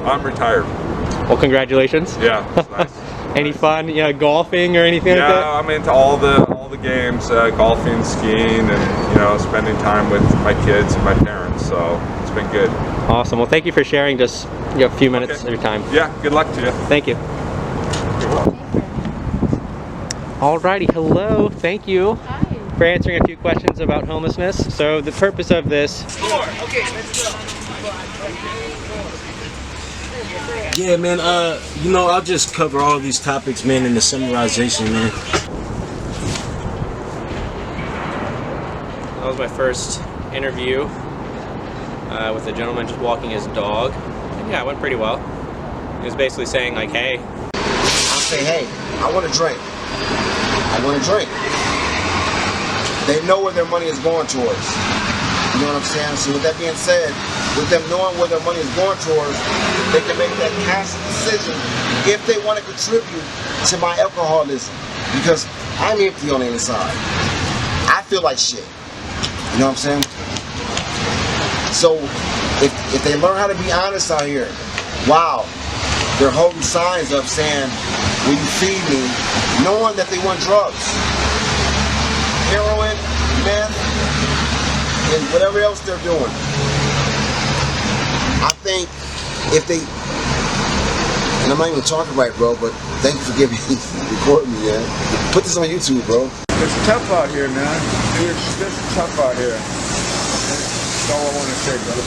I'm retired. Well, congratulations. Yeah, it's nice. Any fun, golfing or anything like that? Yeah, I'm into all the games, golfing, skiing, and spending time with my kids and my parents. So it's been good. Awesome. Well, thank you for sharing just a few minutes of your time. Yeah. Good luck to you. Thank you. You're welcome. Alrighty. Hello. Thank you. Hi. For answering a few questions about homelessness. So the purpose of this. Okay, let's go. Yeah, man, I'll just cover all these topics, man, in the summarization, man. That was my first interview with a gentleman just walking his dog. And yeah, it went pretty well. He was basically saying like, hey. I'll say, hey, I want a drink. I want a drink. They know where their money is going towards. You know what I'm saying? So with that being said, with them knowing where their money is going towards, they can make that conscious decision if they want to contribute to my alcoholism. Because I'm empty on the inside. I feel like shit. You know what I'm saying? So if they learn how to be honest out here, wow, they're holding signs up saying, will you feed me? Knowing that they want drugs. Heroin, meth, and whatever else they're doing. I think if they, and I'm not even talking right, bro, but thank you for giving me, recording me, man. Put this on YouTube, bro. It's tough out here, man. It's tough out here. That's all I want to say, brother.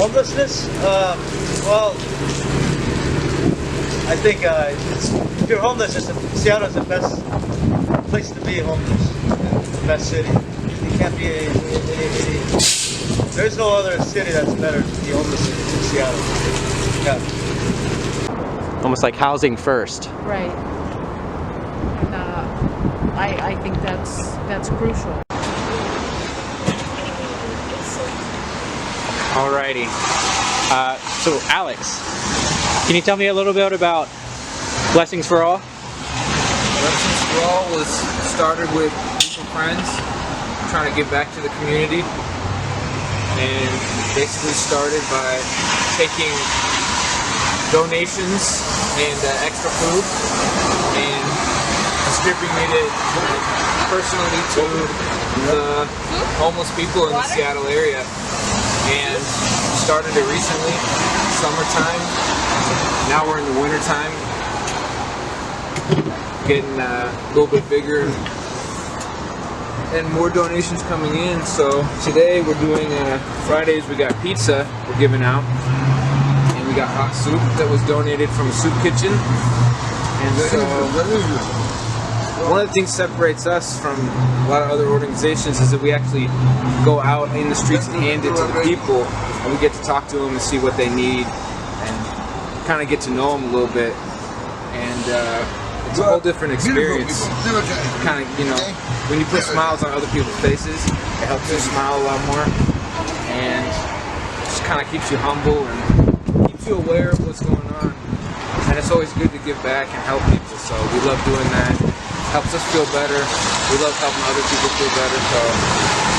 Homelessness? Well, I think if you're homeless, Seattle is the best place to be homeless. The best city. You can't be there's no other city that's better to be homeless in Seattle. Yeah. Almost like housing first. Right. And I think that's crucial. Alrighty. So Alex, can you tell me a little bit about Blessings for All? Blessings for All was started with a group of friends trying to give back to the community, and basically started by taking donations and extra food and distributing it personally to the homeless people in the Seattle area. And started it recently, summertime. Now we're in the wintertime, getting a little bit bigger and more donations coming in. So today we're doing Fridays. We got pizza we're giving out, and we got hot soup that was donated from a soup kitchen. And so one of the things that separates us from a lot of other organizations is that we actually go out in the streets and hand it to the people, and we get to talk to them and see what they need and kind of get to know them a little bit. And it's a whole different experience. Kind of, when you put smiles on other people's faces, it helps you smile a lot more, and just kind of keeps you humble and keeps you aware of what's going on. And it's always good to give back and help people, so we love doing that. Helps us feel better. We love helping other people feel better, so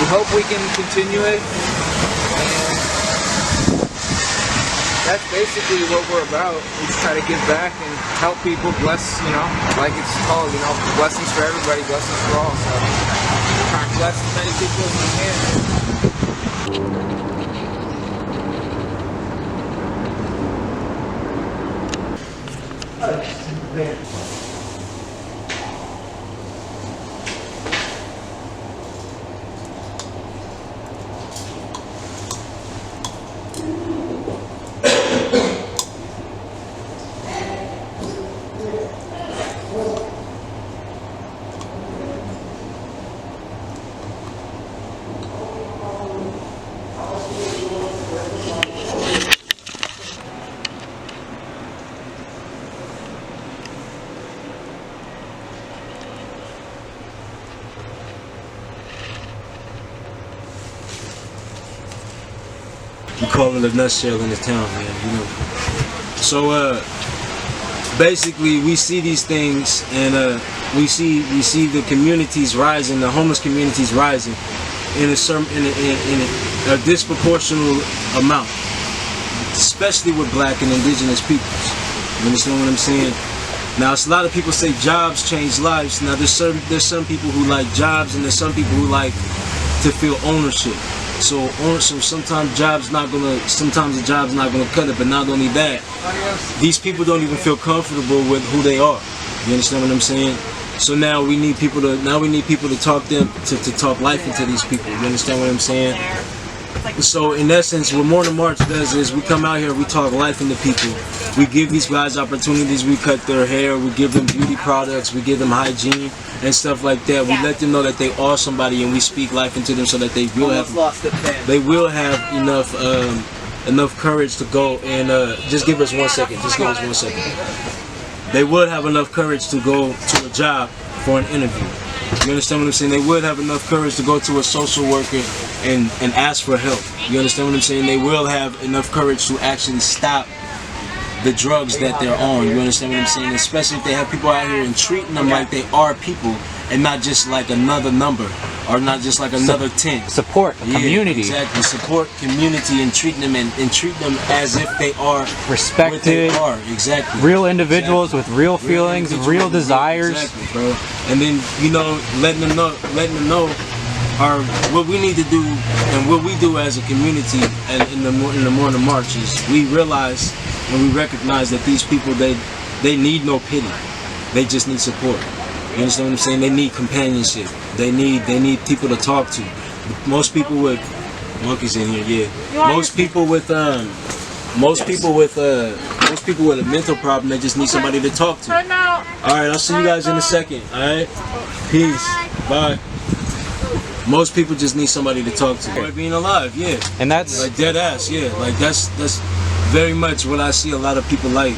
we hope we can continue it. And that's basically what we're about. We just try to give back and help people, bless, like it's called, blessings for everybody, blessings for all. So try to bless as many people as we can. We call it a nutshell in the town, man, So basically we see these things, and we see the communities rising, the homeless communities rising in a disproportional amount. especially with black and indigenous peoples. You understand what I'm saying? Now, it's a lot of people say jobs change lives. Now, there's some people who like jobs, and there's some people who like to feel ownership. So sometimes the job's not gonna cut it. But not only that, these people don't even feel comfortable with who they are. You understand what I'm saying? So now we need people to talk to talk life into these people. You understand what I'm saying? So in essence, what Morning March does is we come out here, we talk life into people. We give these guys opportunities. We cut their hair. We give them beauty products. We give them hygiene and stuff like that. We let them know that they are somebody, and we speak life into them so that they will have enough courage to go and just give us 1 second. Just give us 1 second. They would have enough courage to go to a job for an interview. You understand what I'm saying? They would have enough courage to go to a social worker and ask for help. You understand what I'm saying? They will have enough courage to actually stop the drugs that they're on. You understand what I'm saying? Especially if they have people out here and treating them like they are people and not just like another number or not just like another tent. Support community. Exactly. Support community and treat them and treat them as if they are respected. What they are. Exactly. Real individuals with real feelings, real desires. Exactly, bro. And then letting them know what we need to do and what we do as a community and in the morning march is we realize and we recognize that these people they need no pity. They just need support. You understand what I'm saying? They need companionship. They need people to talk to. Most people with monkeys in here, yeah. Most people with a mental problem, they just need somebody to talk to. Alright, I'll see you guys in a second. Alright? Peace. Bye. Most people just need somebody to talk to. By being alive, yeah. And that's like dead ass, yeah. Like that's very much what I see a lot of people like.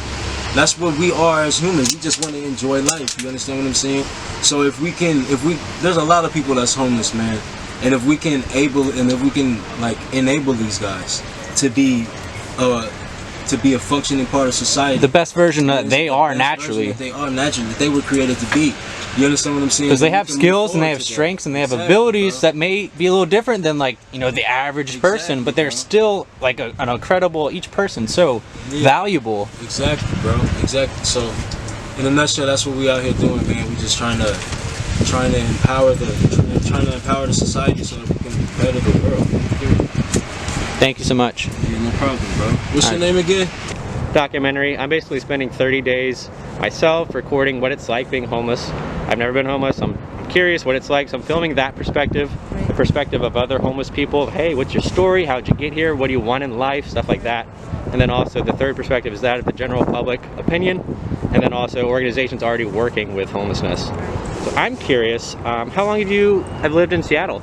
That's what we are as humans. We just want to enjoy life. You understand what I'm saying? So if there's a lot of people that's homeless, man. And if we can like enable these guys to be a functioning part of society, the best version that they are naturally. That they were created to be. You understand what I'm saying? Because they have skills and they have strengths and they have abilities that may be a little different than the average person, but they're still like an incredible, each person so valuable. Exactly, bro. Exactly. So in a nutshell, that's what we out here doing, man. We just trying to empower the society so that we can better the world. Thank you so much. Yeah, no problem, bro. What's your name again? Documentary. I'm basically spending 30 days myself recording what it's like being homeless. I've never been homeless. I'm curious what it's like, so I'm filming that perspective, the perspective of other homeless people. Hey, what's your story? How'd you get here? What do you want in life? Stuff like that. And then also the third perspective is that of the general public opinion, and then also organizations already working with homelessness. So I'm curious, how long have lived in Seattle?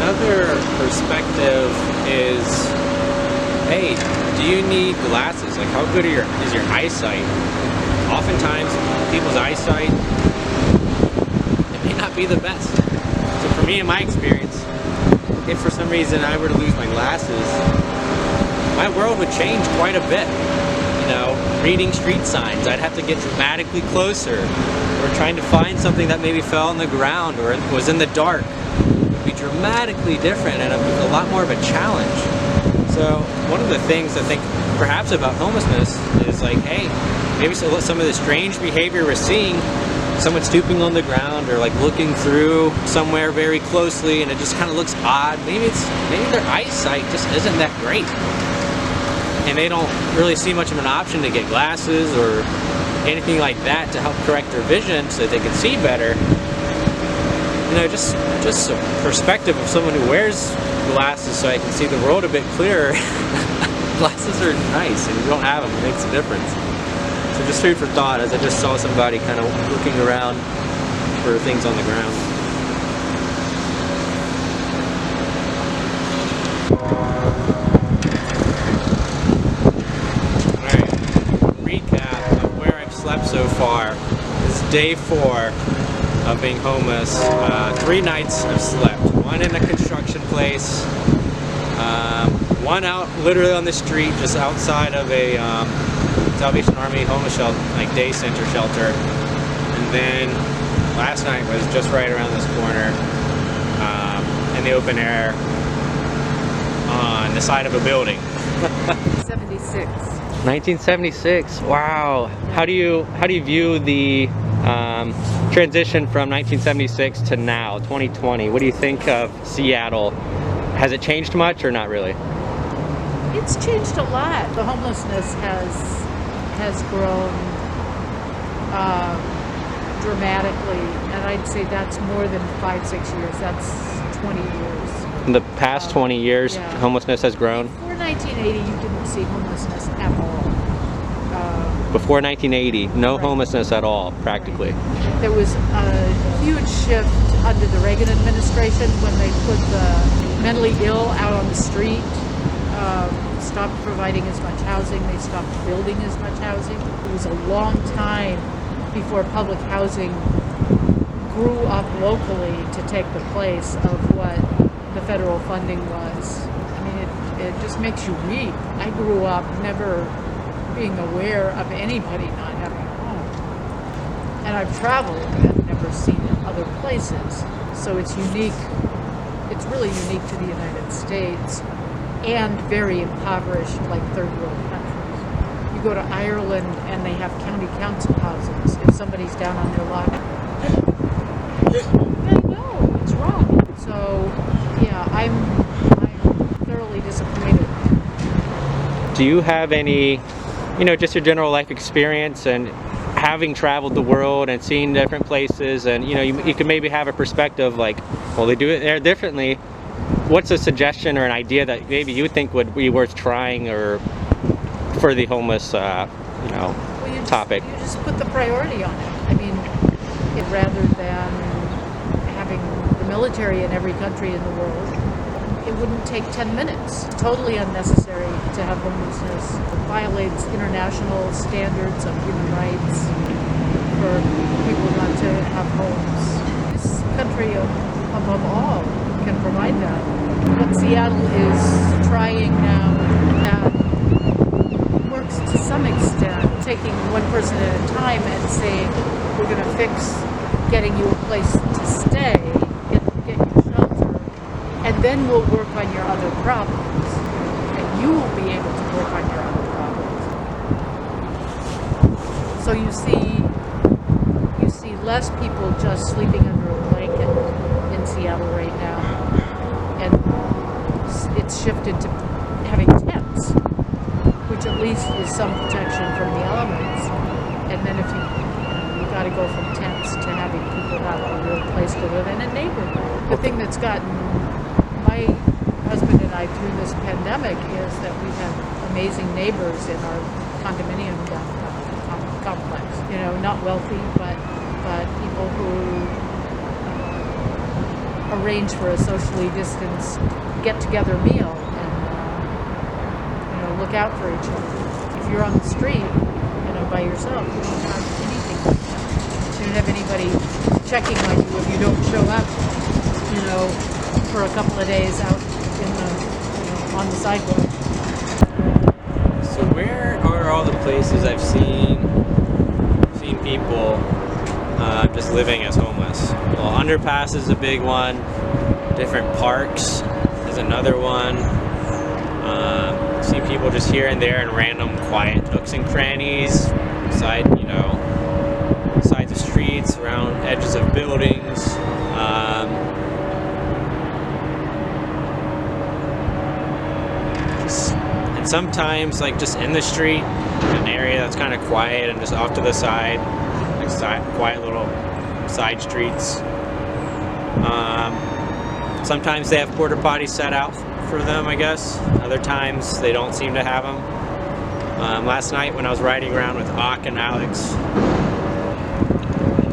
Another perspective is, hey, do you need glasses? Like, how good is your eyesight? Oftentimes, people's eyesight, it may not be the best. So for me, in my experience, if for some reason I were to lose my glasses, my world would change quite a bit. Reading street signs, I'd have to get dramatically closer, or trying to find something that maybe fell on the ground or was in the dark. Be dramatically different and a lot more of a challenge. So one of the things I think perhaps about homelessness is like, hey, maybe some of the strange behavior we're seeing, someone stooping on the ground or like looking through somewhere very closely and it just kind of looks odd. Maybe their eyesight just isn't that great. And they don't really see much of an option to get glasses or anything like that to help correct their vision so that they can see better. Just a perspective of someone who wears glasses so I can see the world a bit clearer. Glasses are nice, and you don't have them, it makes a difference. So just food for thought as I just saw somebody kind of looking around for things on the ground. Alright, recap of where I've slept so far. This is day 4 of being homeless. 3 nights I've slept. 1 in a construction place, 1 out literally on the street just outside of a Salvation Army homeless shelter, like day center shelter, and then last night was just right around this corner, in the open air on the side of a building. 76. 1976. Wow. How do you view the transition from 1976 to now, 2020? What do you think of Seattle? Has it changed much or not really? It's changed a lot. The homelessness has grown dramatically, and I'd say that's more than 5-6 years. That's 20 years. In the past 20 years, yeah. homelessness has grown? Before 1980, you didn't see homelessness at all. Before 1980, no right. homelessness at all, practically. Right. There was a huge shift under the Reagan administration when they put the mentally ill out on the street, stopped providing as much housing, they stopped building as much housing. It was a long time before public housing grew up locally to take the place of what the federal funding was. I mean, it just makes you weep. I grew up never being aware of anybody not having a home. And I've traveled and never seen it other places. So it's unique. It's really unique to the United States and very impoverished, like third world countries. You go to Ireland and they have county council houses. If somebody's down on their luck, they know it's wrong. So yeah, I'm thoroughly disappointed. Do you have any, just your general life experience and having traveled the world and seen different places, and you could maybe have a perspective like, well, they do it there differently. What's a suggestion or an idea that maybe you think would be worth trying, or for the homeless, topic? You just put the priority on it. I mean, rather than having the military in every country in the world, it wouldn't take 10 minutes. Totally unnecessary to have homelessness. It violates international standards of human rights for people not to have homes. This country, above all, can provide that. What Seattle is trying now, that works to some extent, taking one person at a time and saying, we're going to fix getting you a place to stay, get you shelter, and then we'll work on your other problems. And you will be able to work on your other problems. So you see less people just sleeping under a blanket in Seattle right now. And it's shifted to having tents, which at least is some protection from the elements. And then if you got to go from tents to having people have a real place to live in a neighborhood. The thing that's gotten my husband and I through this pandemic is that we've had amazing neighbors in our condominium complex. Not wealthy, but people who arrange for a socially distanced get-together meal and look out for each other. If you're on the street, by yourself, you don't have anything like that. You don't have anybody checking on you if you don't show up, for a couple of days out in the on the sidewalk. So where are all the places I've seen people just living as homeless? Well, Underpass is a big one. Different parks is another one. See people just here and there in random quiet nooks and crannies, sides of streets, around edges of buildings. And sometimes, just in the street, an area that's kind of quiet and just off to the side, quiet little side streets. Sometimes they have porta potties set out for them, I guess. Other times they don't seem to have them. Last night when I was riding around with Ak and Alex.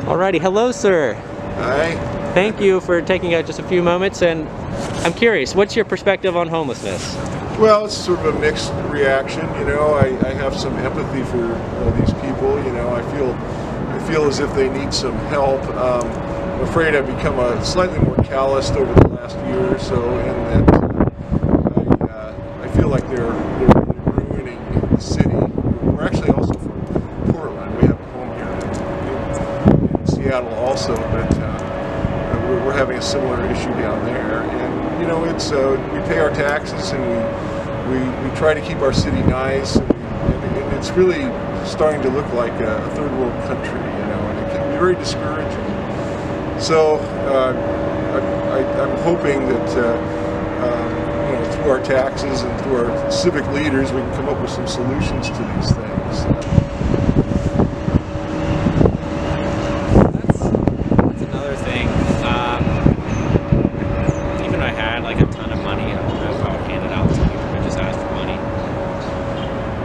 Alrighty, hello sir. Hi. Thank you for taking out just a few moments, and I'm curious, what's your perspective on homelessness? Well, it's sort of a mixed reaction. I have some empathy for these people. I feel as if they need some help. I'm afraid I've become slightly more calloused over the last year or so, in that I feel like they're ruining the city. We're actually also from Portland. We have a home here in Seattle also, but we're having a similar issue down there. And we pay our taxes, and we try to keep our city nice, and it's really starting to look like a third world country, you know, and it can be very discouraging. So I'm hoping that you know, through our taxes and through our civic leaders, we can come up with some solutions to these things. That's another thing. Even if I had like a ton of money, I don't know if I would hand it out to people who just ask for money.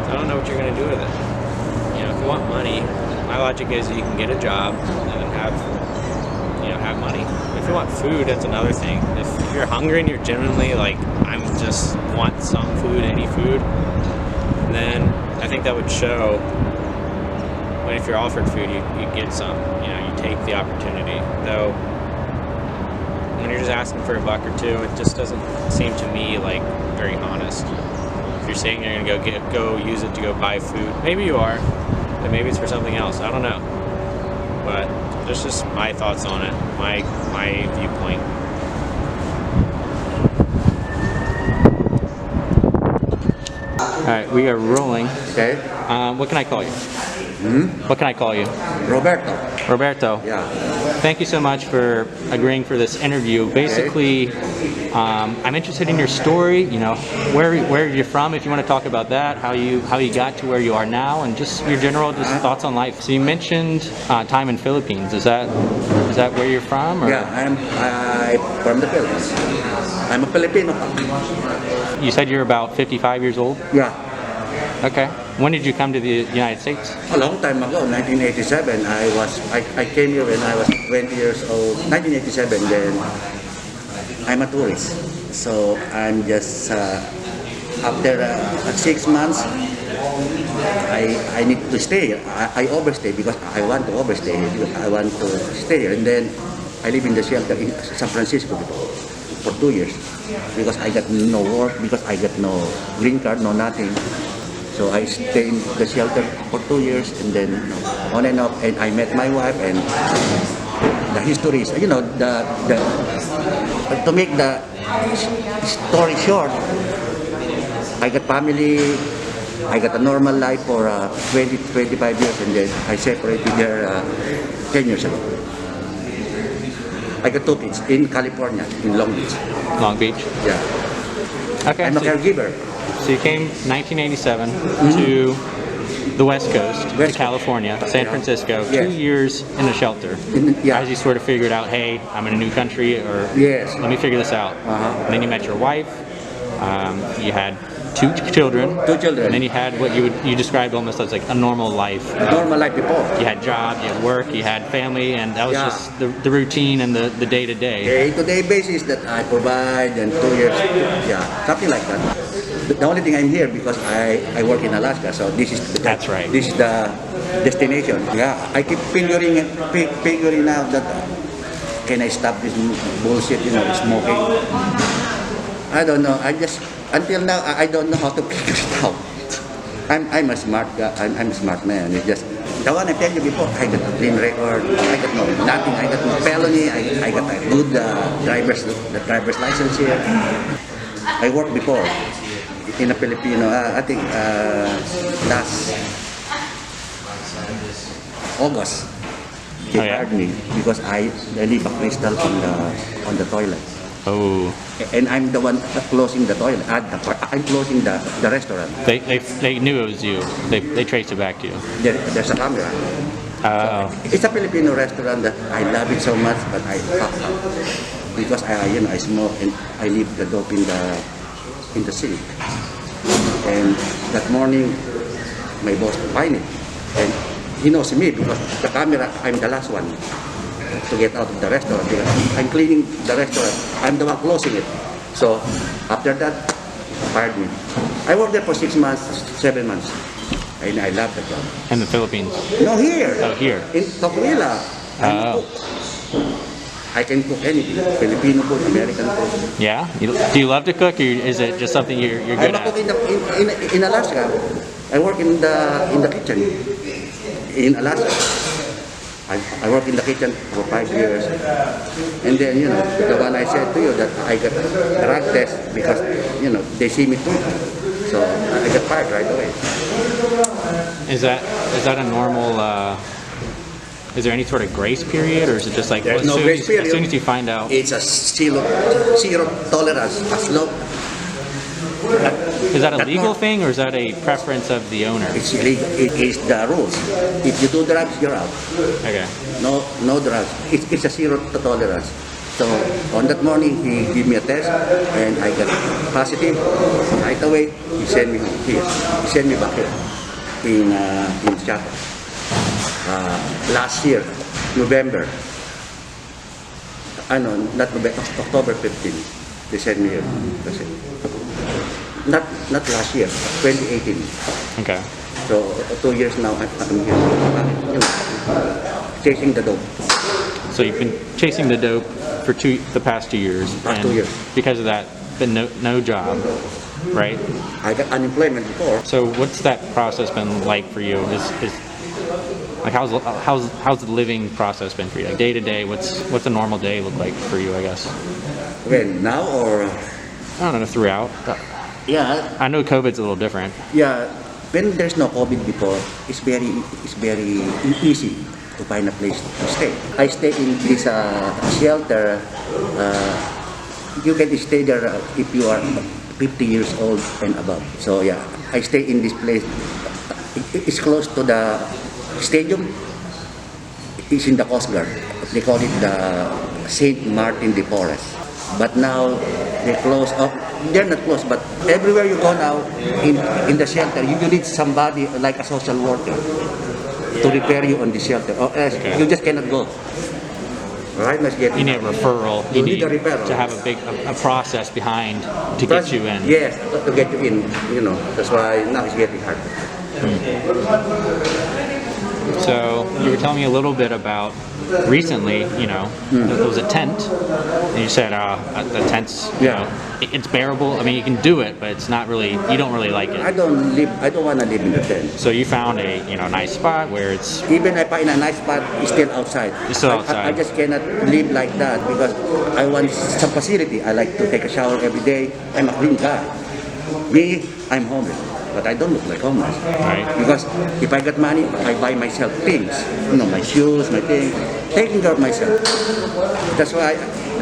So I don't know what you're gonna do with it. You know, if you want money, my logic is you can get a job and then have money. If you want food, that's another thing. If you're hungry and you're genuinely like, I just want some food, any food, then I think that would show. When if you're offered food, you get some. You know, you take the opportunity. Though, when you're just asking for a buck or two, it just doesn't seem to me like very honest. If you're saying you're gonna go use it to go buy food, maybe you are, but maybe it's for something else. I don't know. But that's just my thoughts on it, my viewpoint. All right, we are rolling. Okay. What can I call you? What can I call you? Roberto. Roberto. Yeah. Thank you so much for agreeing for this interview. Basically, I'm interested in your story. You know, where you're from. If you want to talk about that, how you got to where you are now, and just your general thoughts on life. So you mentioned time in Philippines. Is that where you're from? Or? Yeah, I'm from the Philippines. I'm a Filipino. You said you're about 55 years old? Yeah. Okay. When did you come to the United States? A long time ago, 1987. I came here when I was 20 years old. 1987. Then I'm a tourist. So I'm just after 6 months. I need to stay. I overstay because I want to overstay. Because I want to stay, and then I live in the shelter in San Francisco for 2 years because I got no work, because I got no green card, no nothing. So I stayed in the shelter for 2 years, and then on and off, and I met my wife, and the history is, you know, to make the story short, I got family, I got a normal life for 20-25 years, and then I separated there 10 years ago. I got 2 kids in California, in Long Beach. Long Beach? Yeah. Okay. I'm a caregiver. So you came 1987 to the West Coast, to California, San Francisco, 2 years in a shelter. As you sort of figured out, hey, I'm in a new country, or let me figure this out. And then you met your wife. You had 2 children. 2 children. And then you had what you described almost as like a normal life. Normal life before. You had job, you had work, you had family, and that was just the routine and the day-to-day. Day-to-day basis that I provide, and 2 years, something like that. The only thing I'm here because I work in Alaska, so this is the This is the destination. Yeah, I keep figuring out that can I stop this bullshit, you know, smoking. I don't know. Until now I don't know how to figure it out. I'm a smart guy. I'm a smart man. It's just the one I tell you before. I got a clean record. I got no nothing. I got no felony. I got a good driver's license here. I worked before in a Filipino. I think last August they fired me because I leave a crystal on the toilet. Oh. And I'm the one closing the toilet. I'm closing the restaurant. They knew it was you. They traced it back to you. There's a camera. So it's a Filipino restaurant that I love it so much, but I fuck up because I smoke and I leave the dope in the sink. And that morning, my boss find it, and he knows me because the camera. I'm the last one to get out of the restaurant because I'm cleaning the restaurant. I'm the one closing it. So after that, fired me. I worked there for 6 months, 7 months, and I love the job. In the Philippines? No, here. Oh, here. In Tocuila. I can cook anything. Filipino food, American food. Yeah? Do you love to cook, or is it just something you're good I'm a at? cook in Alaska. I work in the kitchen in Alaska. I work in the kitchen for 5 years. And then, the one I said to you that I got a drug test because, they see me too. So I got fired right away. Is that a normal? Is there any sort of grace period, or is it just like There's no grace period. As soon as you find out? It's a zero tolerance as long. Is that a legal thing, or is that a preference of the owner? It's illegal. It is the rules. If you do drugs, you're out. Okay. No drugs. It's a zero tolerance. So on that morning, he gave me a test, and I got positive. Right away, he sent me here. He sent me back here in Seattle. Last year, November. Not November, October 15. They sent me here. That's it. Not last year, 2018. Okay. So 2 years now, I'm here. Chasing the dope. So you've been chasing the dope for the past 2 years. Past and 2 years. Because of that, been no job, right? I got unemployment before. So what's that process been like for you? Is like how's the living process been for you? Like day to day, what's a normal day look like for you? I guess. When now or? I don't know, throughout. Yeah. I know COVID's a little different. Yeah. When there's no COVID before, it's very easy to find a place to stay. I stay in this shelter. You can stay there if you are 50 years old and above. So yeah, I stay in this place. It's close to the stadium. It's in the Coast Guard. They call it the St. Martin de Porres. But now they close up. They're not closed, but everywhere you go now in the shelter, you need somebody like a social worker to repair you on the shelter, or else you just cannot go. Right? You need a referral. You need a referral to have a process behind to get you in. Yes, to get you in. That's why now it's getting hard. So you were telling me a little bit about recently, there was a tent, and you said the tent's, it's bearable. I mean, you can do it, but it's not really, you don't really like it. I don't want to live in the tent. So you found a nice spot where it's... Even if I find a nice spot, it's still outside. It's still outside. I just cannot live like that because I want some facility. I like to take a shower every day. I'm a clean guy. Me, I'm homeless. But I don't look like homeless. Right. Because if I got money, I buy myself things. My shoes, my things. Taking care of myself. That's why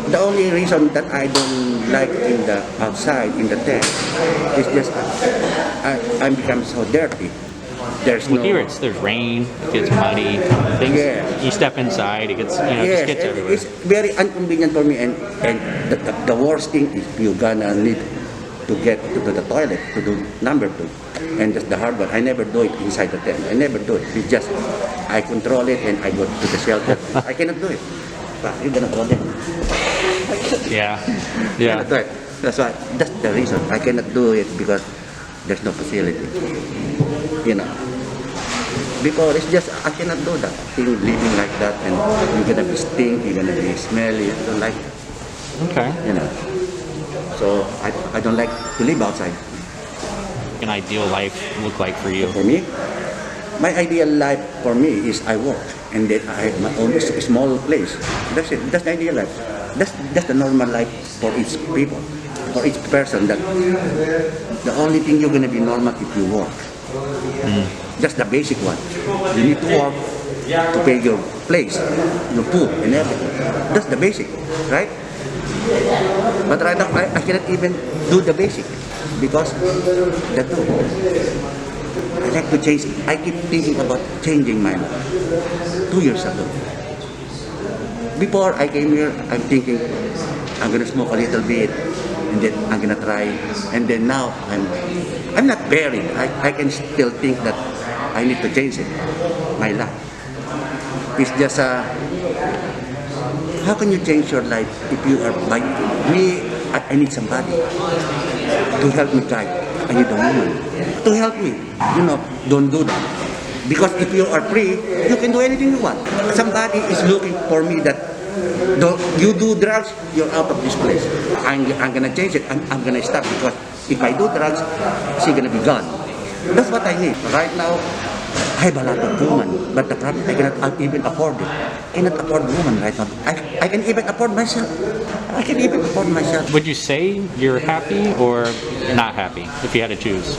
the only reason that I don't like in the outside, in the tent, is just I become so dirty. There's here there's rain, it gets muddy, things. Yeah. You step inside, it gets it just gets everywhere. It's very inconvenient for me, and the worst thing is you're gonna need to get to the toilet to do number 2, and just the hard one. I never do it inside the tent. I never do it. It's just I control it and I go to the shelter. I cannot do it. But you're gonna go there. Yeah. Cannot do it. That's why. That's the reason I cannot do it because there's no facility. Because it's just I cannot do that thing living like that, and you're gonna be stink. You're gonna be smelly. I don't like it. Okay. So I don't like to live outside. An ideal life look like for you? For me, my ideal life for me is I work and then I have my own small place. That's it. That's the ideal life. That's the normal life for each people, for each person. That the only thing you're gonna be normal if you work. Just the basic one. You need to work to pay your place, your food and everything. That's the basic, right? But right now, I cannot even do the basic because the two. I like to change. I keep thinking about changing my life. 2 years ago. Before I came here, I'm thinking I'm gonna smoke a little bit, and then I'm gonna try. And then now I'm not buried. I can still think that I need to change it. My life. It's just how can you change your life if you are by me? I need somebody to help me guide. I need a woman to help me. Don't do that. Because if you are free, you can do anything you want. Somebody is looking for me that you do drugs, you're out of this place. I'm gonna change it. I'm gonna stop because if I do drugs, she's gonna be gone. That's what I need. Right now, I have a lot of women, but the problem I cannot even afford it. I cannot afford women right now. I can even afford myself. I can even afford myself. Would you say you're happy or not happy if you had to choose?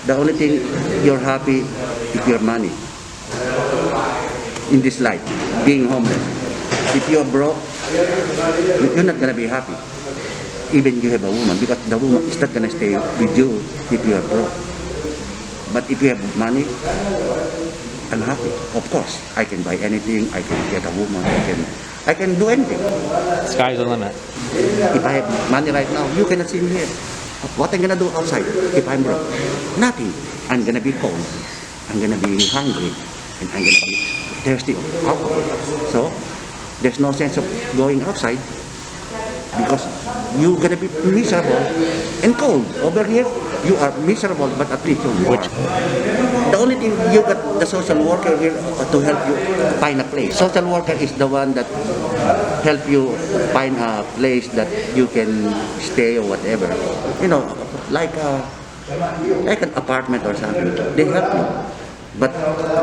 The only thing you're happy is your money in this life, being homeless. If you're broke, you're not gonna be happy. Even you have a woman, because the woman is not gonna stay with you if you are broke. But if you have money, I'm happy. Of course, I can buy anything. I can get a woman. I can do anything. Sky's the limit. If I have money right now, you cannot see me here. What I'm gonna do outside if I'm broke? Nothing. I'm gonna be cold. I'm gonna be hungry, and I'm gonna be thirsty of alcohol. So there's no sense of going outside because you're gonna be miserable and cold. Over here, you are miserable, but at least you're warm. The only thing you got the social worker here to help you find a place. Social worker is the one that help you find a place that you can stay or whatever. You know, like an apartment or something. They help you. But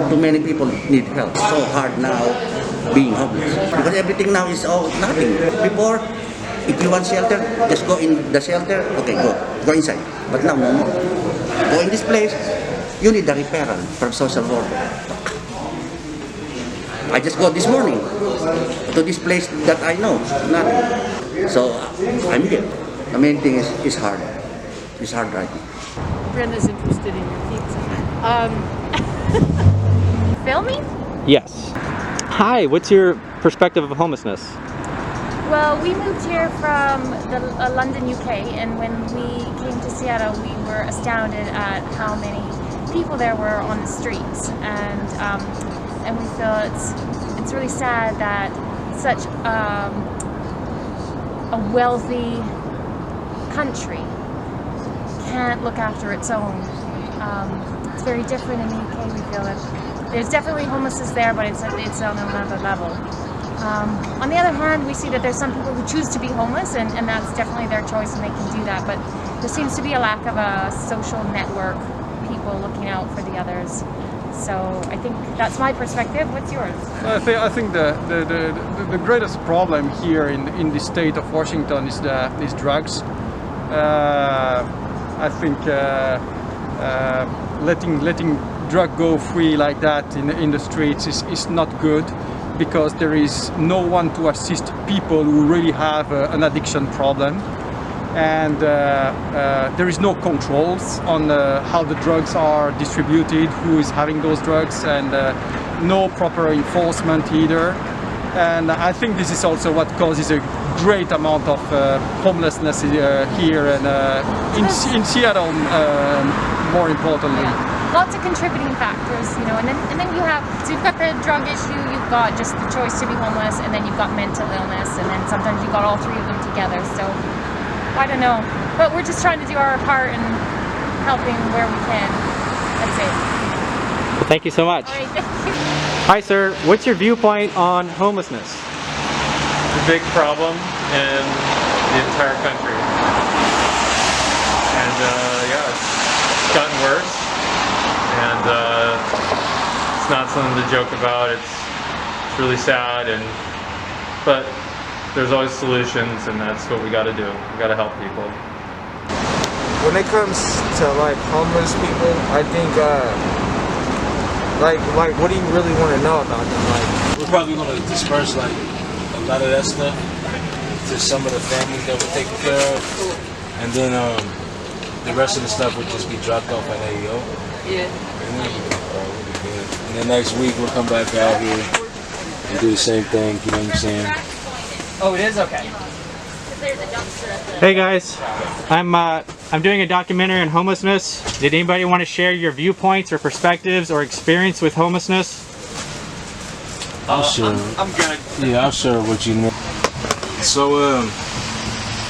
too many people need help. So hard now being homeless. Because everything now is all nothing. Before, if you want shelter, just go in the shelter. Okay, go inside. But now, no more. Go in this place, you need a referral from social worker. I just go this morning to this place that I know, nothing. So I'm here. The main thing is hard. It's hard right now. Brenda's interested in your pizza. Filming? Yes. Hi, what's your perspective of homelessness? Well, we moved here from London, UK, and when we came to Seattle, we were astounded at how many people there were on the streets, and we feel it's really sad that such a wealthy country can't look after its own. It's very different in the UK. We feel that there's definitely homelessness there, but it's on another level. On the other hand, we see that there's some people who choose to be homeless, and that's definitely their choice, and they can do that. But there seems to be a lack of a social network, people looking out for the others. So I think that's my perspective. What's yours? I think the greatest problem here in the state of Washington is drugs. I think letting drug go free like that in the streets is not good, because there is no one to assist people who really have an addiction problem, and there is no controls on how the drugs are distributed, who is having those drugs, and no proper enforcement either. And I think this is also what causes a great amount of homelessness here and in Seattle, more importantly. Lots of contributing factors, you know, and then you've got the drug issue, you've got just the choice to be homeless, and then you've got mental illness, and then sometimes you've got all three of them together. So I don't know, but we're just trying to do our part and helping where we can. That's it. Well, thank you so much. All right, thank you. Hi sir, what's your viewpoint on homelessness? It's a big problem in the entire country, and yeah, it's gotten worse, and it's not something to joke about. It's really sad, but there's always solutions, and that's what we got to do. We got to help people. When it comes to like homeless people, I think like what do you really want to know about them? Like, we're probably going to disperse like a lot of that stuff to some of the families that we're taking care of, and then the rest of the stuff would just be dropped off at AEO. Yeah. And then we'll be good. And then next week we'll come back out here and do the same thing. You know what I'm saying? Oh, it is? Okay. Hey guys, I'm doing a documentary on homelessness. Did anybody want to share your viewpoints or perspectives or experience with homelessness? I'll share. I'm good. Yeah, I'll share what you know. So,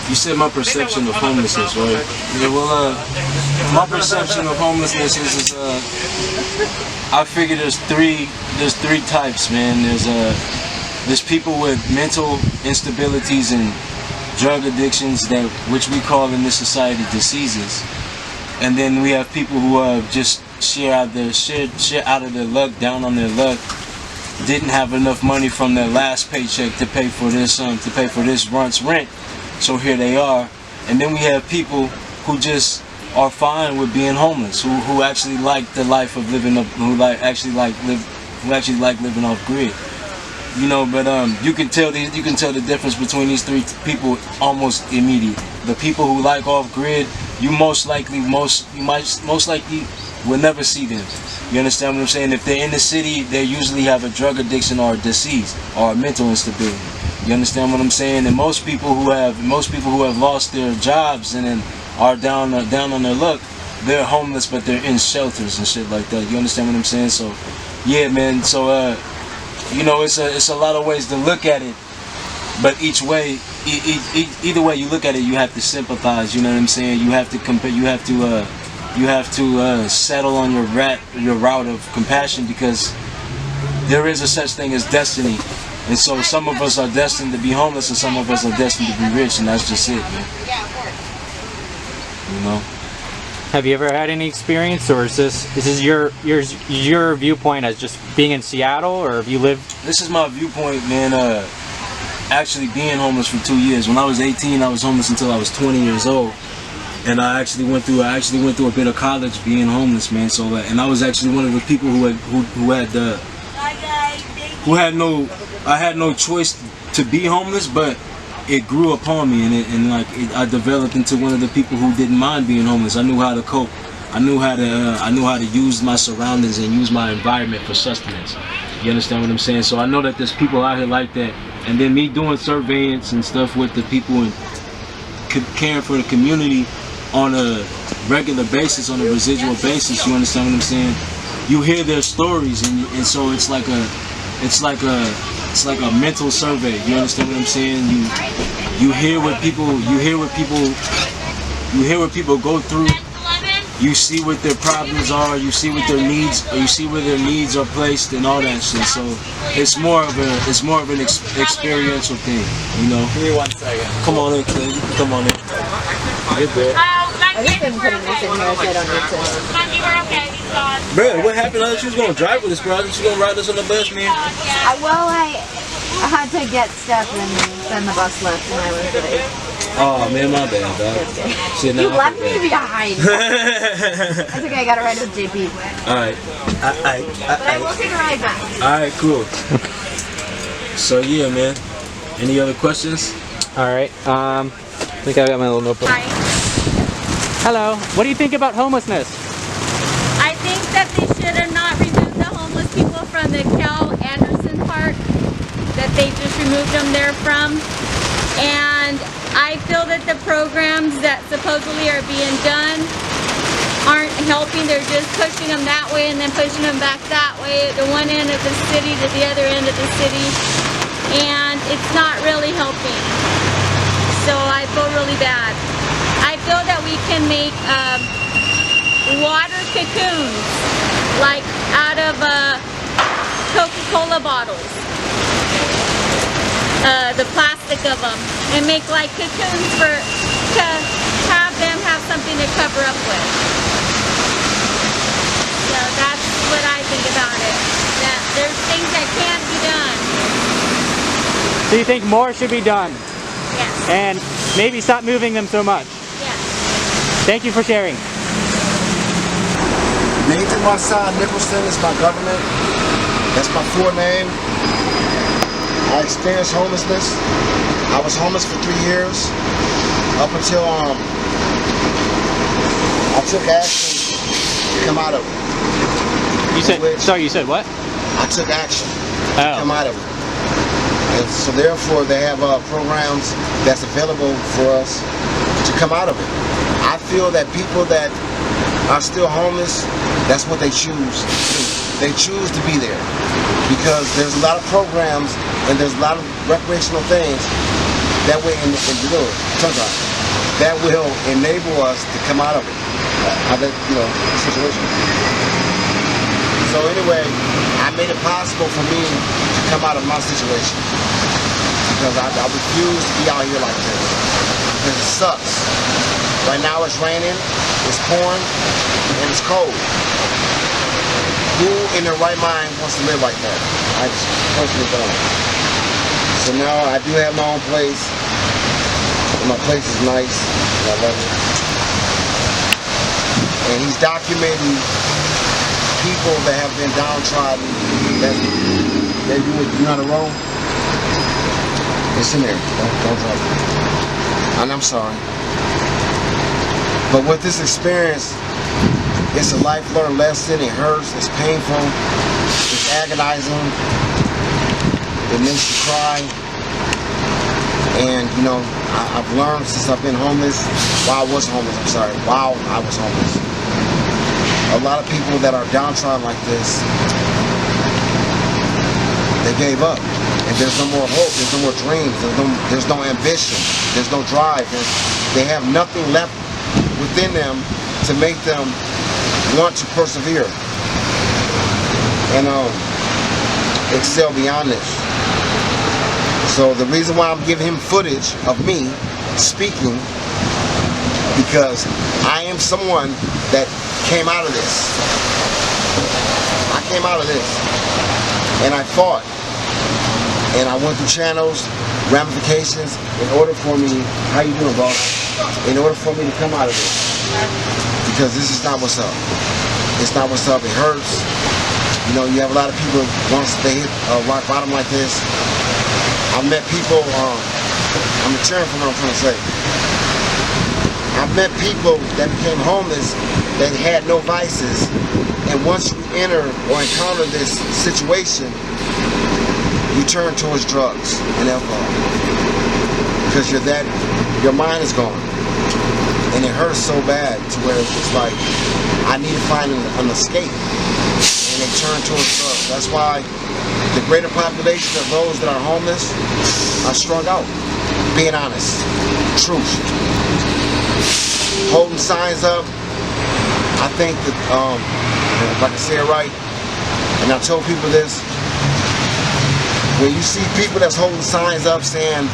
you said my perception of homelessness, right? Yeah, well, my perception of homelessness is I figure there's three types, man. There's people with mental instabilities and drug addictions, which we call in this society diseases. And then we have people who just share out of their luck, down on their luck, didn't have enough money from their last paycheck to pay for this month's rent. So here they are. And then we have people who just are fine with being homeless, who actually like the life of living up, who actually like living off grid. You know, but you can tell the difference between these three people almost immediate. The people who like off grid, you most likely will never see them. You understand what I'm saying? If they're in the city, they usually have a drug addiction or a disease or a mental instability. You understand what I'm saying? And most people who have lost their jobs and then are down on their luck, they're homeless, but they're in shelters and shit like that. You understand what I'm saying? So, yeah, man. So, you know, it's a lot of ways to look at it, but either way you look at it, you have to sympathize. You know what I'm saying? You have to compare. You have to settle on your route of compassion, because there is a such thing as destiny. And so some of us are destined to be homeless, and some of us are destined to be rich, and that's just it, man. You know. Have you ever had any experience, or is this your viewpoint as just being in Seattle, or have you lived? This is my viewpoint, man. Actually being homeless for 2 years. When I was 18, I was homeless until I was 20 years old, and I actually went through a bit of college being homeless, man. So, and I was actually one of the people I had no choice to be homeless, but it grew upon me, and I developed into one of the people who didn't mind being homeless. I knew how to cope. I knew how to use my surroundings and use my environment for sustenance. You understand what I'm saying? So I know that there's people out here like that. And then me doing surveillance and stuff with the people and caring for the community on a regular basis, on a residual basis. You understand what I'm saying? You hear their stories, and so it's like a mental survey. You understand what I'm saying? You hear what people go through. You see what their problems are. You see what their needs. You see where their needs are placed and all that shit. So it's more of an experiential thing. You know. Give me 1 second. Come on in, Clint. Come on in. You're good. I just been putting this in here so I don't need to. Bro, what happened? I thought you was gonna drive with us, bro. I thought you was gonna ride us on the bus, man. I had to get stuff and then the bus left and I was late. Oh man, my bad, dog. Shit, You left me behind. That's okay, I got a ride with JP. Alright. But I will take a ride back. Alright, cool. So yeah, man. Any other questions? Alright, I think I got my little notebook. Hi. Hello, what do you think about homelessness? I think that they should have not removed the homeless people from the Cal Anderson Park that they just removed them there from. And I feel that the programs that supposedly are being done aren't helping. They're just pushing them that way and then pushing them back that way, at the one end of the city to the other end of the city. And it's not really helping. So I feel really bad. I feel that we can make water cocoons, like out of Coca-Cola bottles. The plastic of them, and make like cocoons to have them have something to cover up with. So that's what I think about it. That there's things that can't be done. So you think more should be done? Yes. And maybe stop moving them so much? Yes. Thank you for sharing. Nathan Marsan Nicholson is my government. That's my full name. I experienced homelessness. I was homeless for 3 years, up until I took action to come out of it. You said what? I took action to come out of it. And so therefore they have programs that's available for us to come out of it. I feel that people that are still homeless, that's what they choose. They choose to be there because there's a lot of programs and there's a lot of recreational things that way that will enable us to come out of it. Situation. So anyway, I made it possible for me to come out of my situation because I refuse to be out here like this because it sucks. Right now it's raining, it's pouring, and it's cold. Who in their right mind wants to live like that? I just personally don't. So now I do have my own place, and my place is nice, and I love it. And he's documenting people that have been downtrodden, that you know how to roll? It's in there, don't drop it. And I'm sorry. But with this experience, it's a life learned lesson. It hurts, it's painful, it's agonizing, it makes you cry. And you know, I've learned since I've been homeless, while I was homeless, a lot of people that are downtrodden like this, they gave up. And there's no more hope, there's no more dreams, there's no ambition, there's no drive. They have nothing left within them to make them want to persevere and excel beyond this. So the reason why I'm giving him footage of me speaking, because I am someone that came out of this. I came out of this and I fought. And I went through channels, ramifications, in order for me, how you doing, boss? In order for me to come out of this. Because this is not what's up. It's not what's up, it hurts. You know, you have a lot of people, once they hit rock bottom like this, I've met people, I'm returning from what I'm trying to say. I've met people that became homeless that had no vices, and once you enter or encounter this situation, you turn towards drugs and alcohol because your mind is gone, and it hurts so bad to where it's like I need to find an escape, and they turn towards drugs. That's why the greater population of those that are homeless are strung out. Being honest, truth, holding signs up. I think that if I can say it right, and I tell people this. When you see people that's holding signs up saying,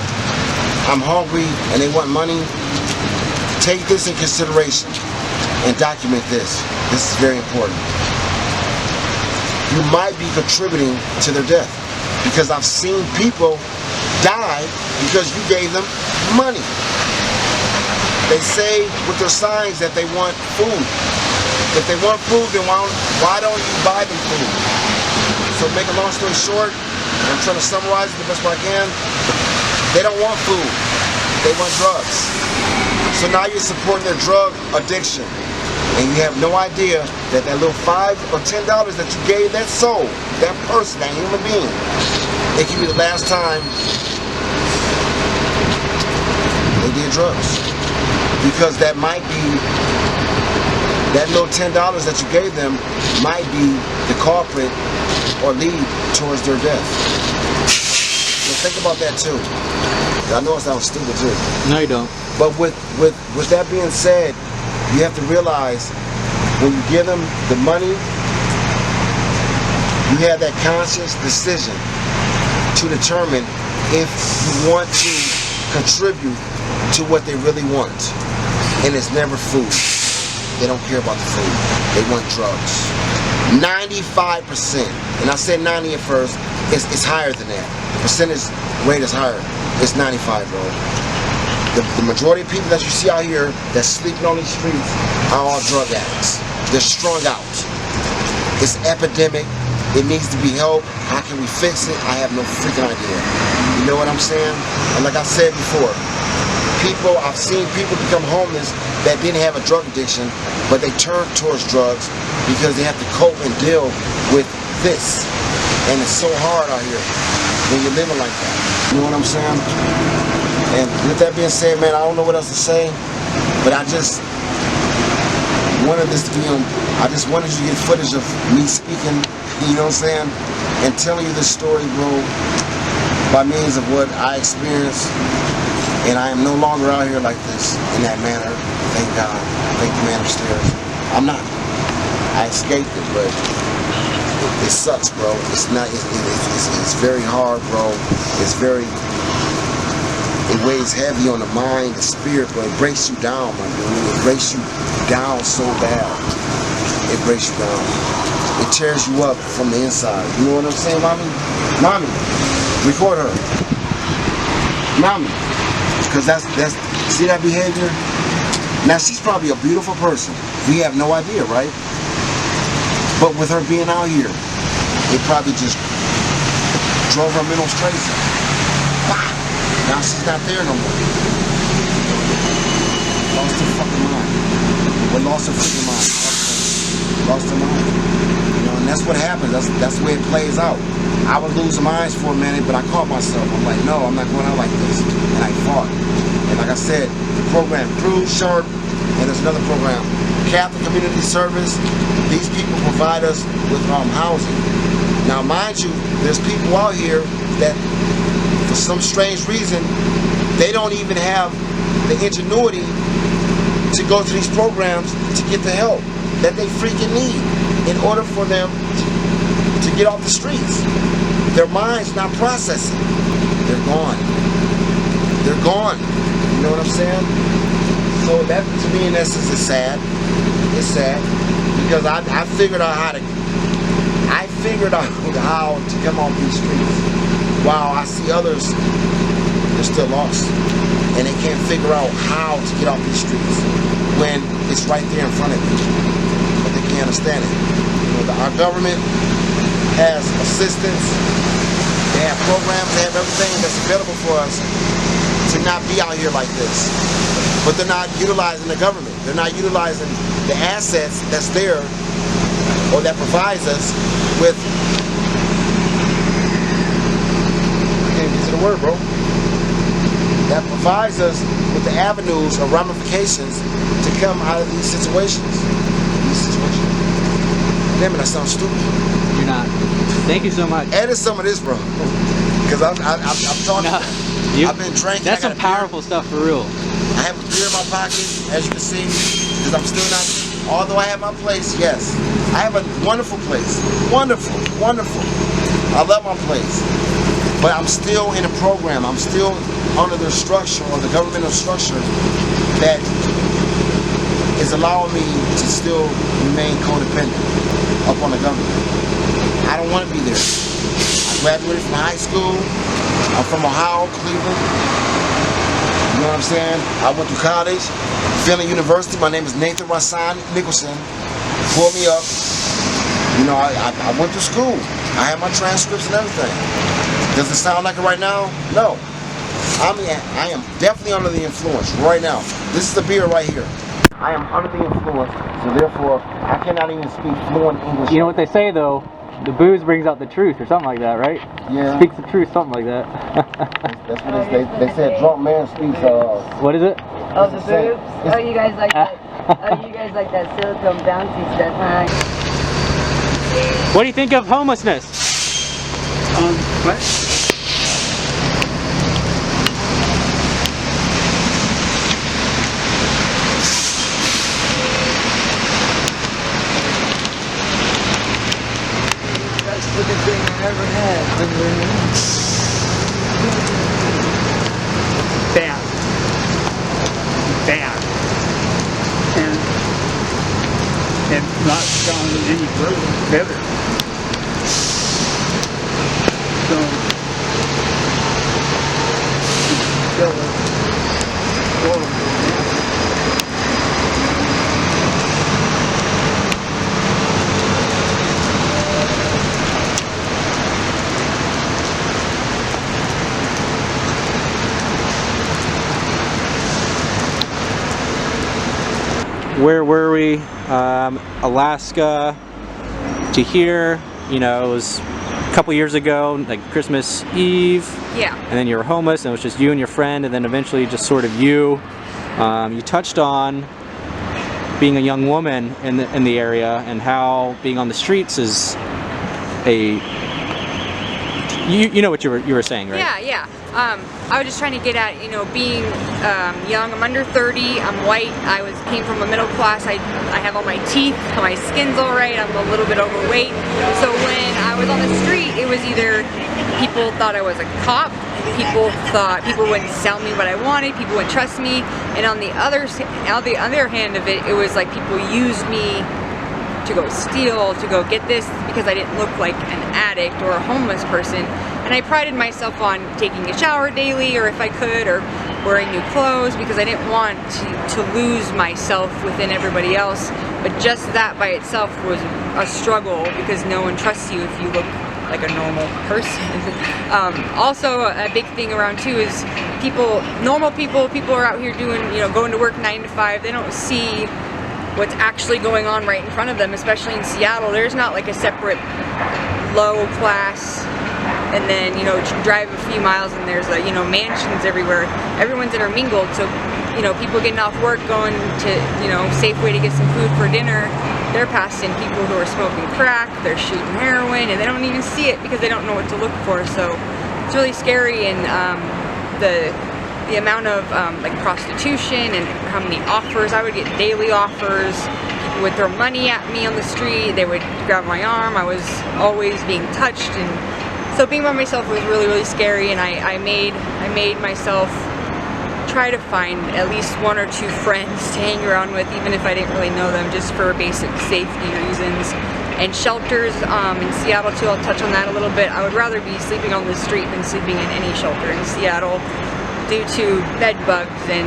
I'm hungry and they want money, take this in consideration and document this. This is very important. You might be contributing to their death because I've seen people die because you gave them money. They say with their signs that they want food. If they want food, then why don't you buy them food? So make a long story short, I'm trying to summarize it the best way I can. They don't want food. They want drugs. So now you're supporting their drug addiction. And you have no idea that that little $5 or $10 that you gave that soul, that person, that human being, it could be the last time they did drugs. Because that might be, that little $10 that you gave them might be the culprit or lead towards their death. So think about that too. I know it sounds stupid too. No, you don't. But with that being said, you have to realize when you give them the money, you have that conscious decision to determine if you want to contribute to what they really want. And it's never food. They don't care about the food. They want drugs. 95%, and I said 90 at first, it's higher than that. The percentage rate is higher. It's 95, bro. The majority of people that you see out here that's sleeping on these streets are all drug addicts. They're strung out. It's epidemic. It needs to be helped. How can we fix it? I have no freaking idea. You know what I'm saying? And like I said before, I've seen people become homeless that didn't have a drug addiction, but they turned towards drugs because they have to cope and deal with this. And it's so hard out here when you're living like that. You know what I'm saying? And with that being said, man, I don't know what else to say, but I just wanted this to be on, I just wanted you to get footage of me speaking, you know what I'm saying, and telling you this story, bro, by means of what I experienced. And I am no longer out here like this, in that manner. Thank God. Thank the man upstairs. I'm not. I escaped it, but it sucks, bro. It's not. It's very hard, bro. It's very weighs heavy on the mind, the spirit, but it breaks you down, my dude. It breaks you down so bad. It breaks you down. It tears you up from the inside. You know what I'm saying, mommy? Mommy, record her. Mommy. Because that's, see that behavior? Now she's probably a beautiful person. We have no idea, right? But with her being out here, it probably just drove her mental crazy. Now she's not there no more. Lost her fucking mind. Well, lost her freaking mind. Lost her mind. You know, and that's what happens. That's the way it plays out. I was losing minds for a minute, but I caught myself. I'm like, no, I'm not going out like this. And I fought. And like I said, the program Cruise Sharp, and there's another program, Catholic Community Service. These people provide us with housing. Now, mind you, there's people out here that, for some strange reason, they don't even have the ingenuity to go to these programs to get the help that they freaking need in order for them to get off the streets. Their mind's not processing. They're gone. They're gone. You know what I'm saying? So that, to me, in essence, is sad. It's sad because I figured out how to come off these streets. While I see others, they're still lost, and they can't figure out how to get off these streets when it's right there in front of them. But they can't understand it. You know, our government has assistance. They have programs. They have everything that's available for us to not be out here like this. But they're not utilizing the government. They're not utilizing the assets that's there or that provides us with, I can't get to the word, bro. That provides us with the avenues or ramifications to come out of these situations. Damn it, I sound stupid. You're not. Thank you so much. Edit some of this, bro. Because I'm talking. No, I've been drinking. That's some powerful stuff for real. I have a beer in my pocket, as you can see, because I'm still not, although I have my place, yes. I have a wonderful place. Wonderful, wonderful. I love my place. But I'm still in a program. I'm still under the structure or the governmental structure that is allowing me to still remain codependent upon the government. I don't want to be there. I graduated from high school. I'm from Ohio, Cleveland. You know what I'm saying? I went to college, Philly University. My name is Nathan Rasan Nicholson. Pull me up. You know, I went to school. I have my transcripts and everything. Does it sound like it right now? No. I am definitely under the influence right now. This is the beer right here. I am under the influence, so therefore I cannot even speak fluent English. You know what they say though? The booze brings out the truth, or something like that, right? Yeah. Speaks the truth, something like that. That's what they said. Drunk man speaks. What is it? Oh, the boobs. Oh, you guys like that? Oh, you guys like that silicone bouncy stuff, huh? What do you think of homelessness? What? Looking thing I ever had. Bad. Bad. And not gone any further, better. So, Where were we? Alaska to here. You know, it was a couple years ago, like Christmas Eve. Yeah. And then you were homeless, and it was just you and your friend, and then eventually just sort of you. You touched on being a young woman in the area and how being on the streets is a. You know what you were saying, right? Yeah. I was just trying to get at, you know, being young. I'm under 30. I'm white. Came from a middle class. I have all my teeth. My skin's all right. I'm a little bit overweight. So when I was on the street, it was either People thought I was a cop. People wouldn't sell me what I wanted. People wouldn't trust me. And on the other hand of it, it was like people used me to go steal, to go get this, because I didn't look like an addict or a homeless person. And I prided myself on taking a shower daily, or if I could, or wearing new clothes, because I didn't want to lose myself within everybody else. But just that by itself was a struggle, because no one trusts you if you look like a normal person. Also, a big thing around too is normal people are out here doing, going to work 9 to 5. They don't see what's actually going on right in front of them, especially in Seattle. There's not like a separate low class and then, drive a few miles and there's mansions everywhere. Everyone's intermingled, so, people getting off work going to, Safeway to get some food for dinner, they're passing people who are smoking crack, they're shooting heroin, and they don't even see it because they don't know what to look for. So it's really scary, and the amount of like prostitution and how many offers. I would get daily offers. People would throw money at me on the street. They would grab my arm. I was always being touched, and so being by myself was really, really scary. And I made myself try to find at least 1 or 2 friends to hang around with, even if I didn't really know them, just for basic safety reasons. And shelters in Seattle too, I'll touch on that a little bit. I would rather be sleeping on the street than sleeping in any shelter in Seattle due to bed bugs and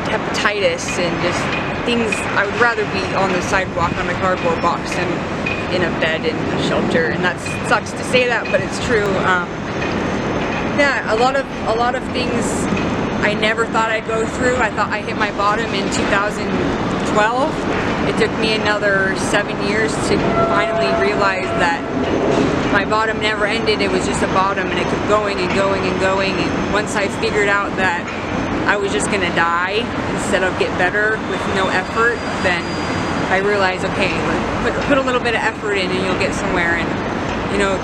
hepatitis and just things. I would rather be on the sidewalk on a cardboard box than in a bed in a shelter. And that sucks to say that, but it's true. Yeah, a lot of things I never thought I'd go through. I thought I hit my bottom in 2012. It took me another 7 years to finally realize that my bottom never ended. It was just a bottom, and it kept going and going and going. And once I figured out that I was just gonna die instead of get better with no effort, then I realized, okay, put a little bit of effort in and you'll get somewhere. And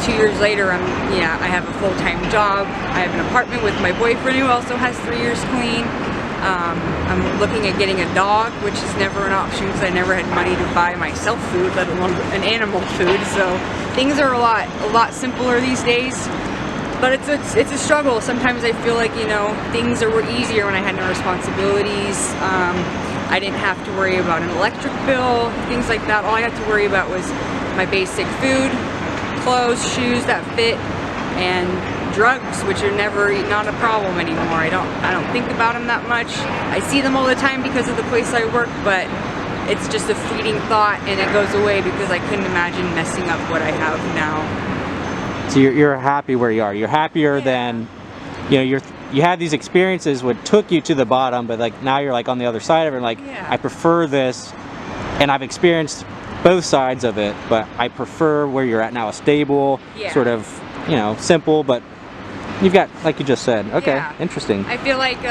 2 years later, I have a full-time job. I have an apartment with my boyfriend who also has 3 years clean. I'm looking at getting a dog, which is never an option because I never had money to buy myself food, let alone an animal food. So things are a lot simpler these days. But it's a struggle. Sometimes I feel like things were easier when I had no responsibilities. I didn't have to worry about an electric bill, things like that. All I had to worry about was my basic food, clothes, shoes that fit, and drugs, which are not a problem anymore. I don't think about them that much. I see them all the time because of the place I work, but it's just a fleeting thought and it goes away because I couldn't imagine messing up what I have now. So you're happy where you are. You're happier than, you had these experiences what took you to the bottom, but like now you're like on the other side of it, like I prefer this, and I've experienced both sides of it, but I prefer where you're at now, a stable, sort of, simple, but you've got, like you just said, okay, interesting. I feel like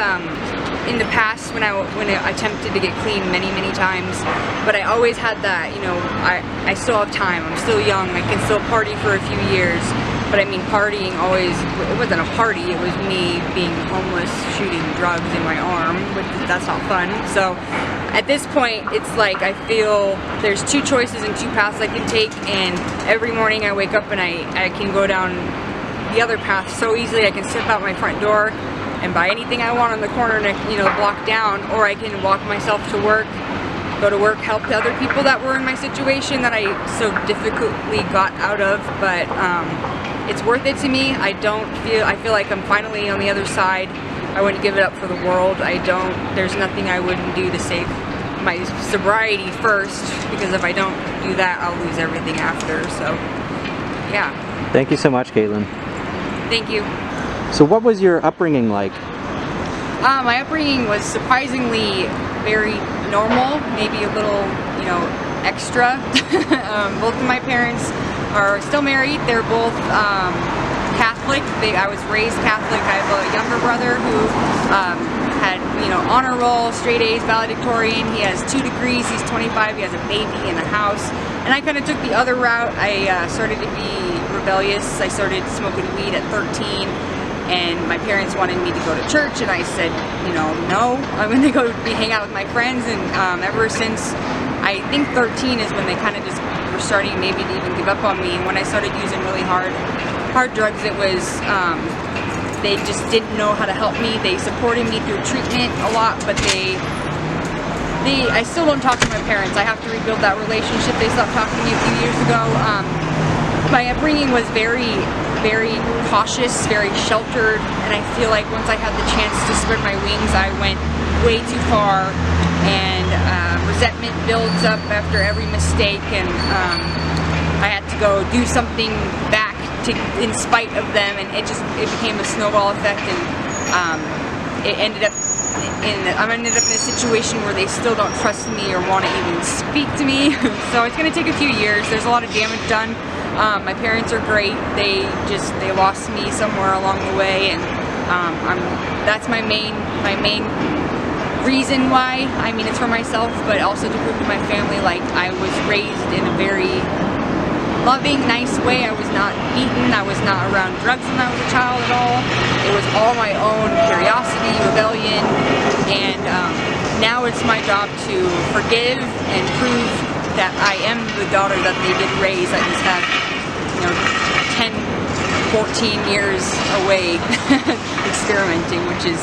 in the past when I attempted to get clean many times, but I always had that, I still have time, I'm still young, I can still party for a few years, but I mean partying it wasn't a party, it was me being homeless, shooting drugs in my arm, which that's not fun. So at this point, it's like I feel there's 2 choices and 2 paths I can take, and every morning I wake up and I can go down the other path so easily. I can step out my front door and buy anything I want on the corner and block down, or I can walk myself to work, go to work, help the other people that were in my situation that I so difficultly got out of. But it's worth it to me. I feel like I'm finally on the other side. I wouldn't give it up for the world. There's nothing I wouldn't do to save my sobriety first, because if I don't do that, I'll lose everything after. So, yeah. Thank you so much, Caitlin. Thank you. So what was your upbringing like? My upbringing was surprisingly very normal, maybe a little, extra. Both of my parents are still married. They're both Catholic. I was raised Catholic. I have a younger brother who had, honor roll, straight A's, valedictorian. He has 2 degrees. He's 25. He has a baby and a house. And I kind of took the other route. I started to be rebellious. I started smoking weed at 13. And my parents wanted me to go to church, and I said, no, I'm going to go hang out with my friends. And ever since, I think 13 is when they kind of just were starting maybe to even give up on me. And when I started using really hard, hard drugs. It was, they just didn't know how to help me. They supported me through treatment a lot, but I still don't talk to my parents. I have to rebuild that relationship. They stopped talking to me a few years ago. My upbringing was very, very cautious, very sheltered, and I feel like once I had the chance to spread my wings, I went way too far, and resentment builds up after every mistake, and I had to go do something back in spite of them, and it became a snowball effect, and it ended up I ended up in a situation where they still don't trust me or want to even speak to me. So it's going to take a few years. There's a lot of damage done. My parents are great. They lost me somewhere along the way, and that's my main reason why. I mean, it's for myself, but also to prove to my family, like, I was raised in a very loving, nice way. I was not beaten. I was not around drugs when I was a child at all. It was all my own curiosity, rebellion, and now it's my job to forgive and prove that I am the daughter that they did raise. I just have, 10, 14 years away experimenting, which is,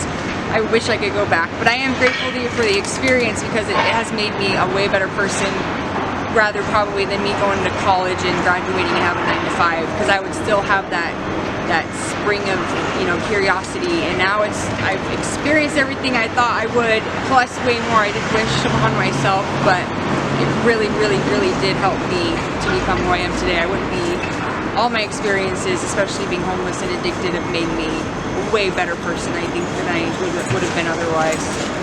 I wish I could go back. But I am grateful for the experience, because it has made me a way better person, rather probably than me going to college and graduating and having a 9 to 5, because I would still have that spring of curiosity, and now I've experienced everything I thought I would, plus way more I did wish upon myself, but it really, really, really did help me to become who I am today. I wouldn't be, all my experiences, especially being homeless and addicted, have made me a way better person, I think, than I would have been otherwise.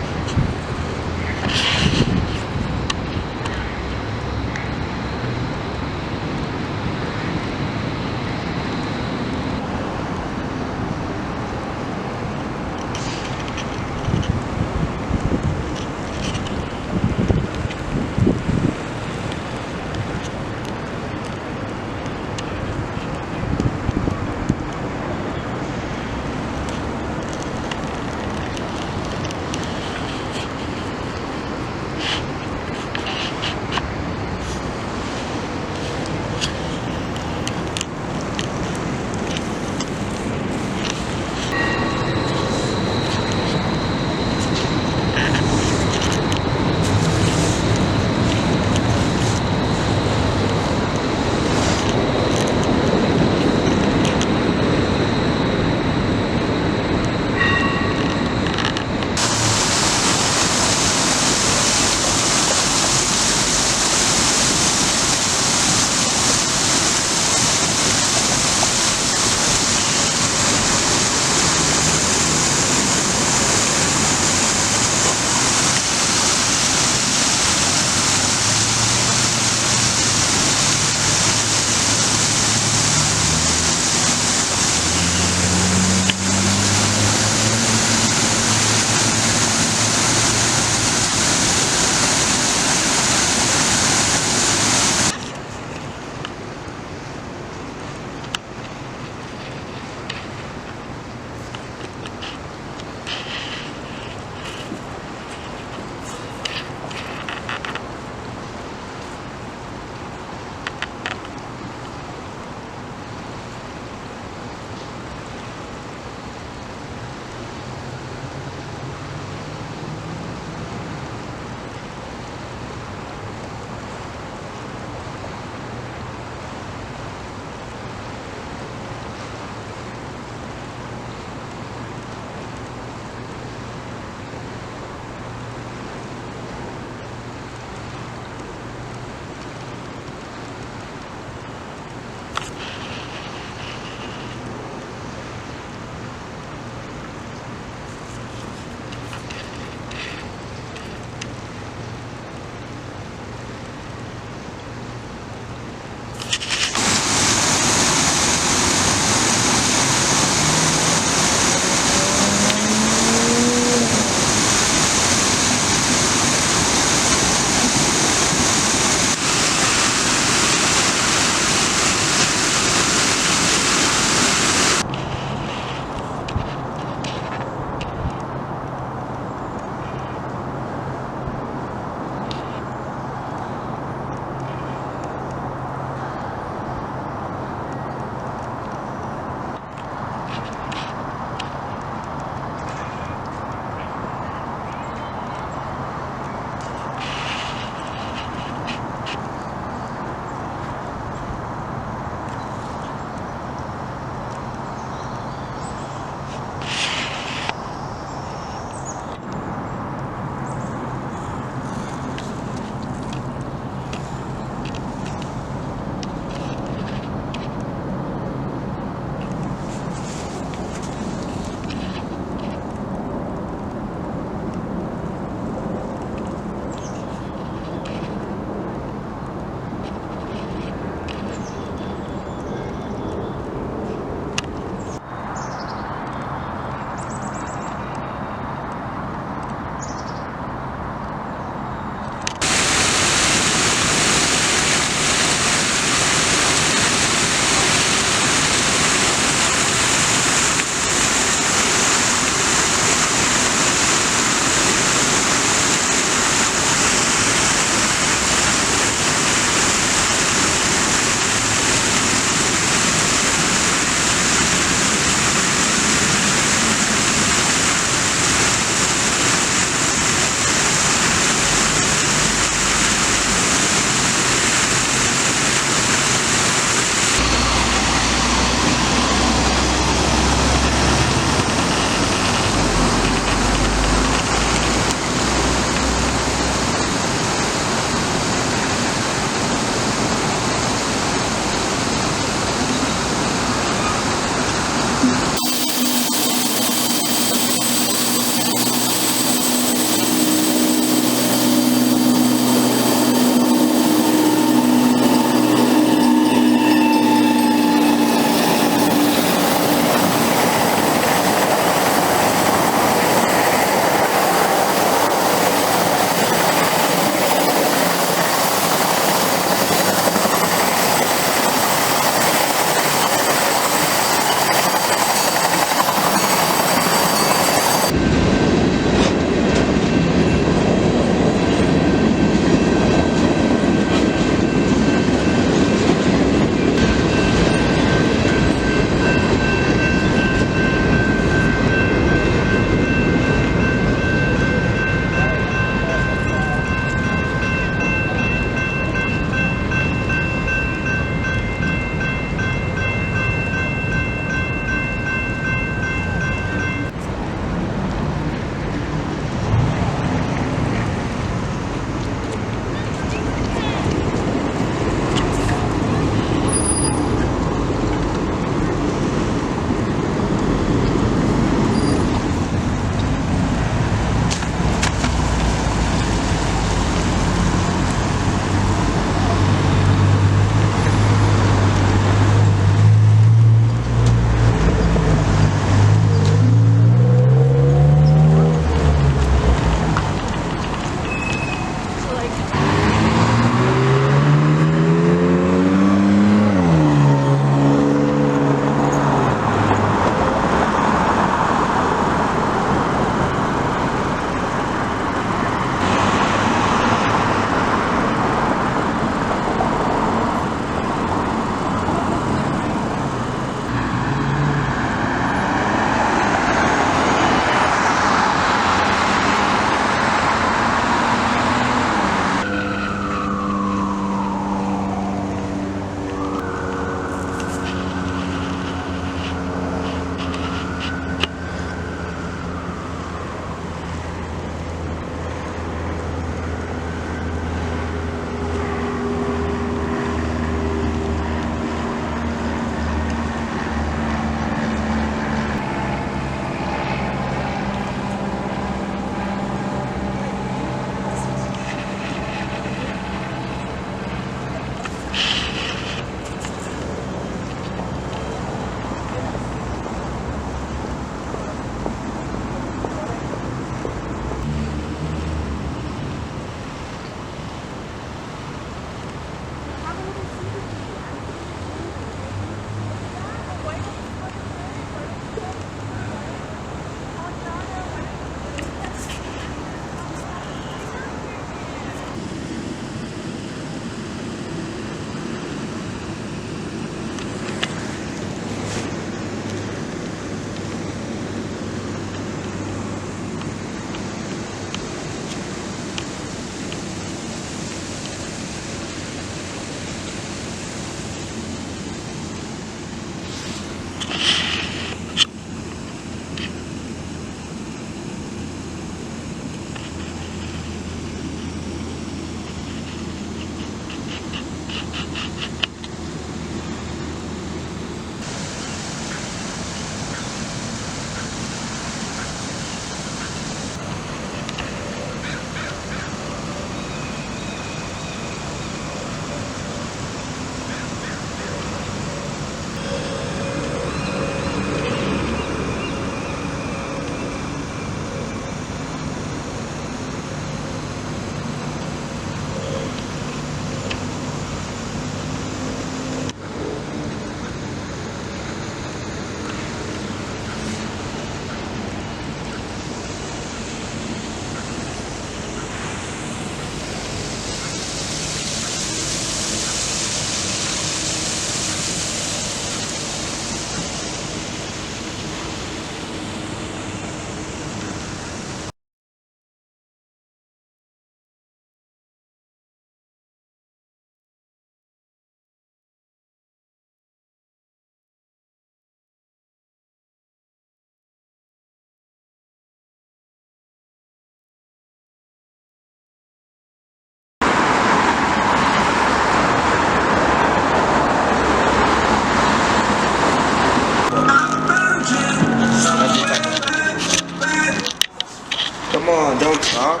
on, don't talk.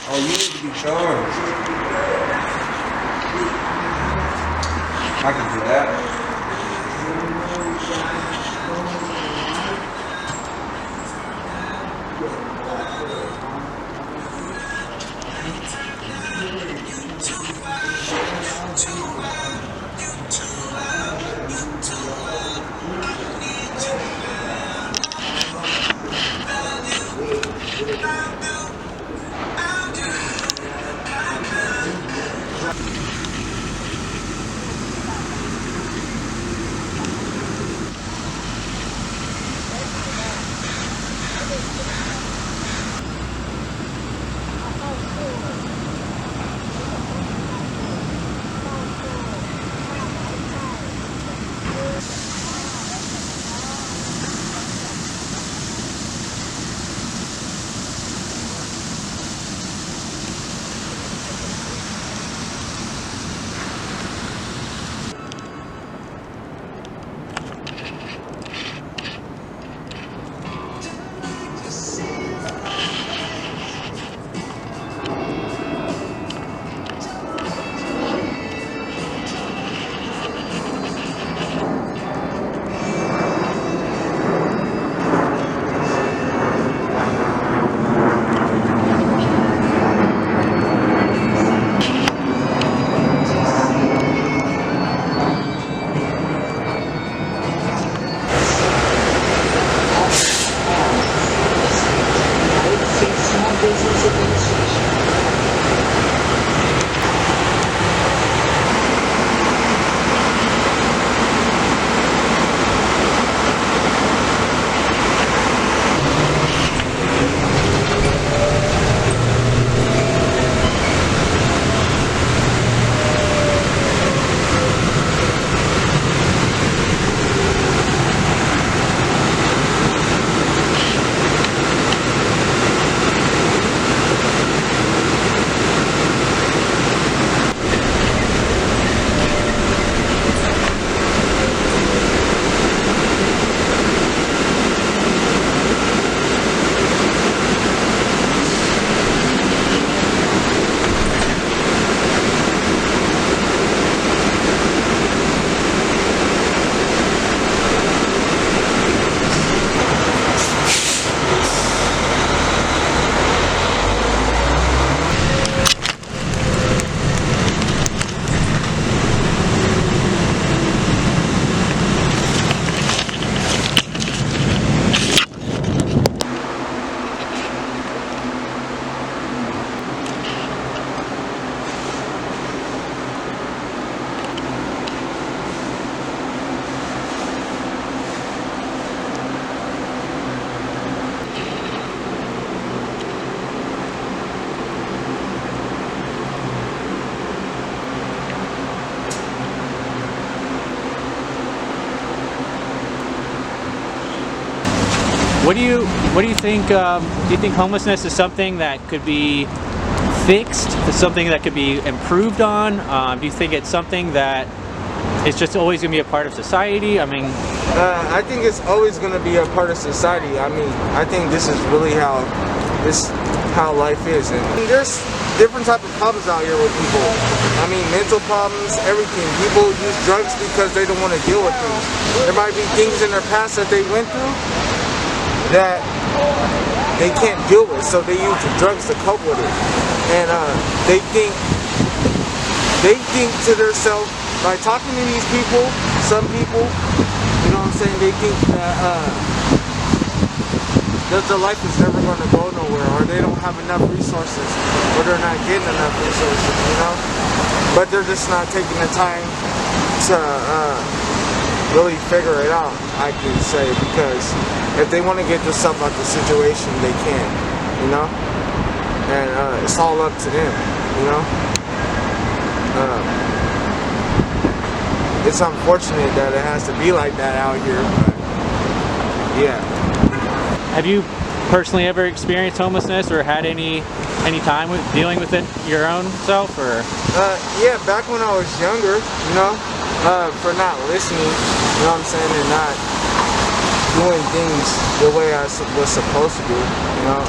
Oh, you need to be charged. I can do that. What do you think? Do you think homelessness is something that could be fixed? Is something that could be improved on? Do you think it's something that is just always going to be a part of society? I mean, I think it's always going to be a part of society. I mean, I think this is really how life is, and there's different type of problems out here with people. I mean, mental problems, everything. People use drugs because they don't want to deal with things. There might be things in their past that they went through that they can't deal with, so they use the drugs to cope with it. And they think to themselves, by talking to these people, some people, you know what I'm saying, they think that their life is never going to go nowhere, or they don't have enough resources, or they're not getting enough resources, you know? But they're just not taking the time to really figure it out, I can say, because if they want to get themselves out the situation, they can, you know? And it's all up to them, you know? It's unfortunate that it has to be like that out here, but yeah. have you personally ever experienced homelessness or had any time with dealing with it your own self, or? Yeah, back when I was younger, you know, for not listening, you know what I'm saying, and not doing things the way I was supposed to do, you know.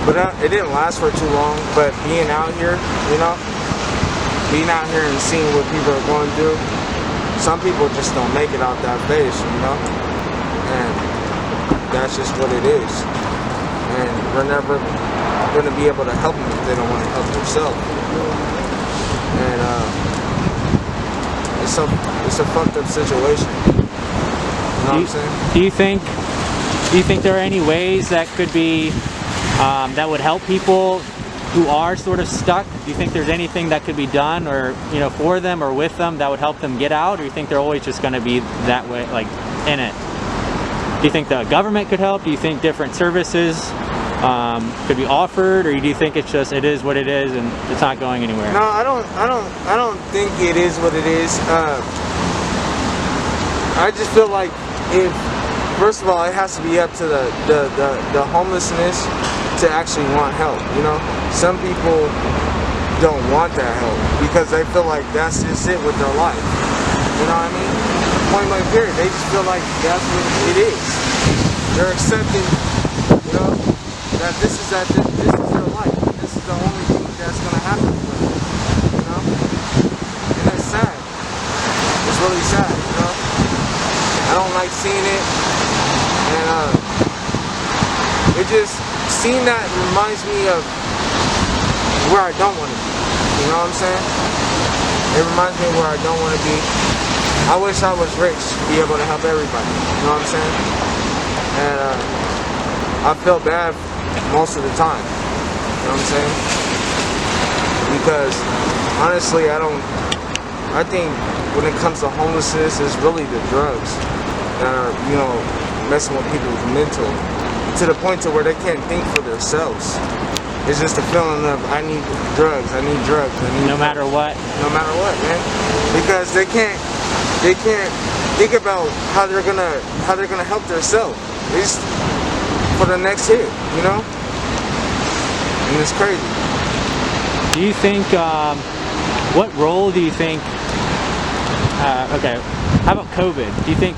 But it didn't last for too long. But being out here, you know, being out here and seeing what people are going through, some people just don't make it out that phase, you know. And that's just what it is. And we're never going to be able to help them if they don't want to help themselves. And it's a fucked up situation. You know what I'm saying? Do you think there are any ways that could be that would help people who are sort of stuck? Do you think there's anything that could be done, or for them or with them, that would help them get out, or do you think they're always just going to be that way, like in it? Do you think the government could help? Do you think different services could be offered, or do you think it is what it is and it's not going anywhere? No, I don't think it is what it is. I just feel like first of all, it has to be up to the homelessness to actually want help. You know, some people don't want that help because they feel like that's just it with their life. You know what I mean? Point blank period. They just feel like that's what it is. They're accepting, you know, that this is their life. This is the only thing that's gonna happen for them. You know, and that's sad. It's really sad. You know, I don't like seeing it, and it just seeing that reminds me of where I don't want to be. You know what I'm saying? It reminds me of where I don't want to be. I wish I was rich to be able to help everybody. You know what I'm saying? And I feel bad most of the time. You know what I'm saying? Because honestly, I think when it comes to homelessness, it's really the drugs that are, messing with people's mental to the point to where they can't think for themselves. It's just a feeling of I need drugs. No matter what. No matter what, man. Because they can't think about how they're gonna help themselves. It's for the next hit, you know? And it's crazy. Do you think, what role do you think, okay, how about COVID? Do you think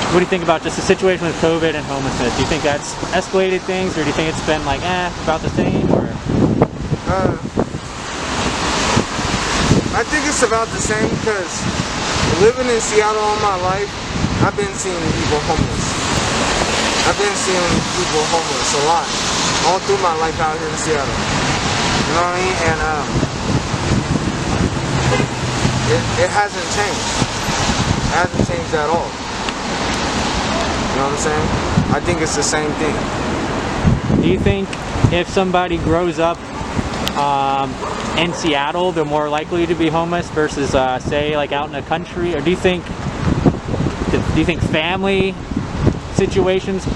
what do you think about just the situation with COVID and homelessness? Do you think that's escalated things, or do you think it's been like, about the same, or? I think it's about the same because living in Seattle all my life, I've been seeing people homeless. I've been seeing people homeless a lot, all through my life out here in Seattle. You know what I mean? And it hasn't changed. It hasn't changed at all. You know what I'm saying? I think it's the same thing. Do you think if somebody grows up in Seattle, they're more likely to be homeless versus, say, like out in the country? Or do you think family situations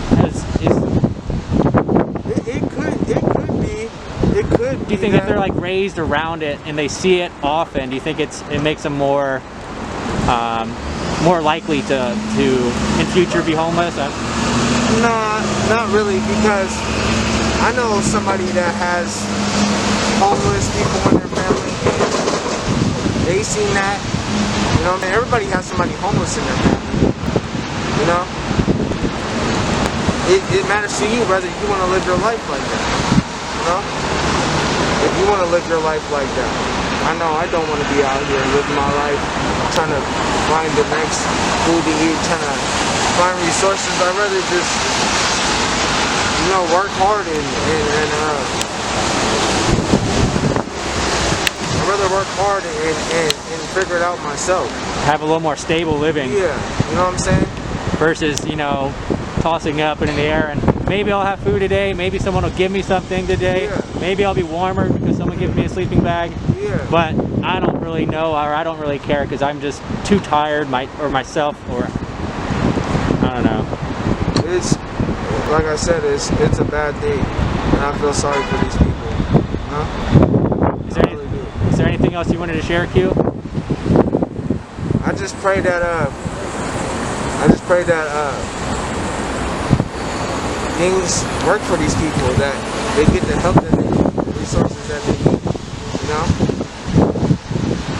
It could be. Do you think if they're like raised around it and they see it often, do you think it makes them more likely to in future be homeless? Nah, not really, because I know somebody that has homeless people in their family, and they seen that. You know, everybody has somebody homeless in their family. You know, it matters to you whether you want to live your life like that. You know, if you want to live your life like that. I know I don't want to be out here living my life trying to find the next food to eat, trying to find resources. I'd rather just, work hard and I'd rather work hard and figure it out myself. Have a little more stable living. Yeah, you know what I'm saying? Versus, tossing up in the air and maybe I'll have food today, maybe someone will give me something today, maybe I'll be warmer because someone gives me a sleeping bag, but I don't really know, or I don't really care because I'm just too tired, myself, or I don't know. It's, like I said, it's a bad thing, and I feel sorry for these people. Is there anything else you wanted to share, Q? I just pray that things work for these people, that they get the help that they need, the resources that they need,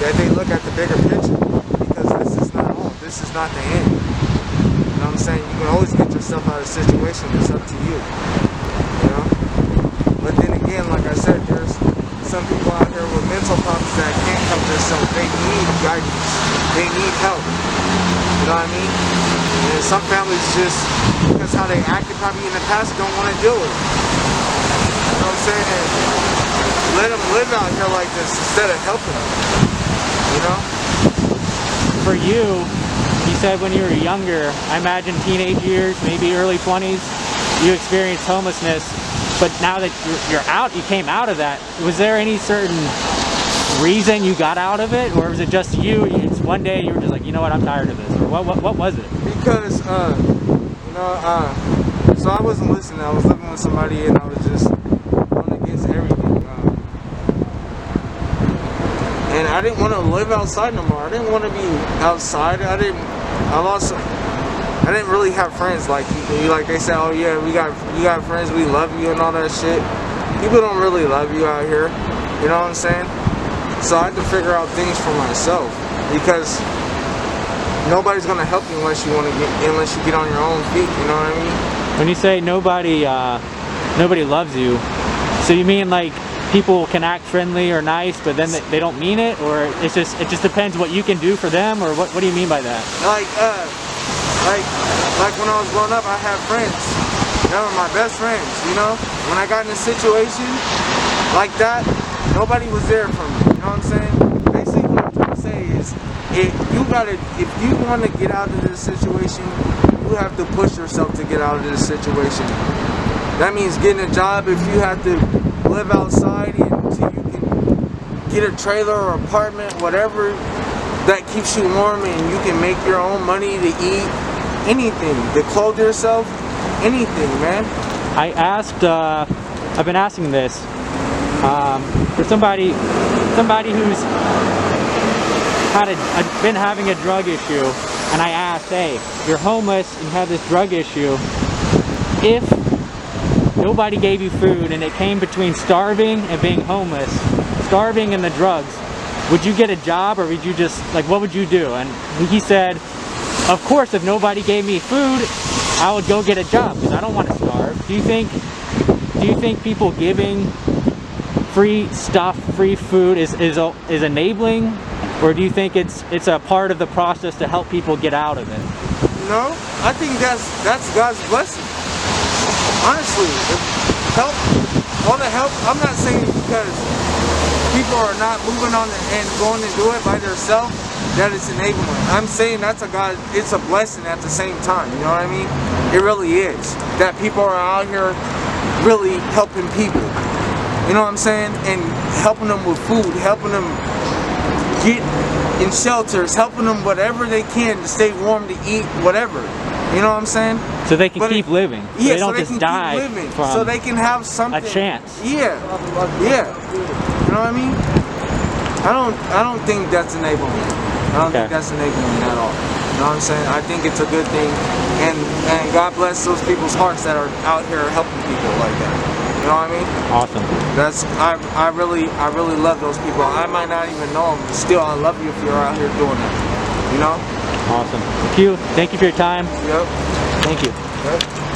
that they look at the bigger picture, because this is not all, this is not the end. know what I'm saying? You can always get yourself out of a situation. It's up to you. You know? But then again, like I said, there's some people out here with mental problems that can't help themselves. They need guidance. They need help. You know what I mean? And some families just, because how they acted probably in the past, don't want to deal with it. You know what I'm saying? And let them live out here like this instead of helping them. You know? For you, you said when you were younger, I imagine teenage years, maybe early 20s, you experienced homelessness. But now that you're out, you came out of that. Was there any certain reason you got out of it, or was it just you? One day you were just like, you know what, I'm tired of this. Or what was it? Because you know, so I wasn't listening. I was living with somebody, and I was just going against everything. And I didn't want to live outside no more. I didn't want to be outside. I didn't really have friends like they say, oh yeah, you got friends, we love you and all that shit. People don't really love you out here. You know what I'm saying? So I had to figure out things for myself, because nobody's gonna help you unless you get on your own feet. You know what I mean? When you say nobody loves you, so you mean like people can act friendly or nice, but then they don't mean it, or it just depends what you can do for them, or what do you mean by that? Like when I was growing up, I had friends. They were my best friends, you know? When I got in a situation like that, nobody was there for me, you know what I'm saying? Basically what I'm trying to say is, if you want to get out of this situation, you have to push yourself to get out of this situation. That means getting a job. If you have to live outside until you can get a trailer or apartment, whatever that keeps you warm and you can make your own money to eat, anything, to clothe yourself, anything, man. I've been asking this for somebody who's been having a drug issue, and I asked, hey, you're homeless and you have this drug issue. If nobody gave you food and it came between starving and being homeless, starving and the drugs, would you get a job, or would you just, like, what would you do? And he said, of course, if nobody gave me food, I would go get a job, because I don't want to starve. Do you think people giving free stuff, free food is enabling, or do you think it's a part of the process to help people get out of it? No, I think that's God's blessing. Honestly, help, all the help. I'm not saying because people are not moving on and going to do it by themselves that it's enabling. I'm saying that's it's a blessing at the same time. You know what I mean? It really is. That people are out here really helping people. You know what I'm saying? And helping them with food, helping them get in shelters, helping them whatever they can to stay warm, to eat, whatever. You know what I'm saying? So they can keep living. So yeah, they don't so they just can die keep living. from So they can have something. a chance. Yeah, yeah. You know what I mean? I don't think that's enabling. I don't think that's enabling at all. You know what I'm saying? I think it's a good thing, and God bless those people's hearts that are out here helping people like that. You know what I mean? Awesome. I really love those people. I might not even know them, but still I love you if you're out here doing that. You know? Awesome. Thank you for your time. Yep. Thank you. Yep.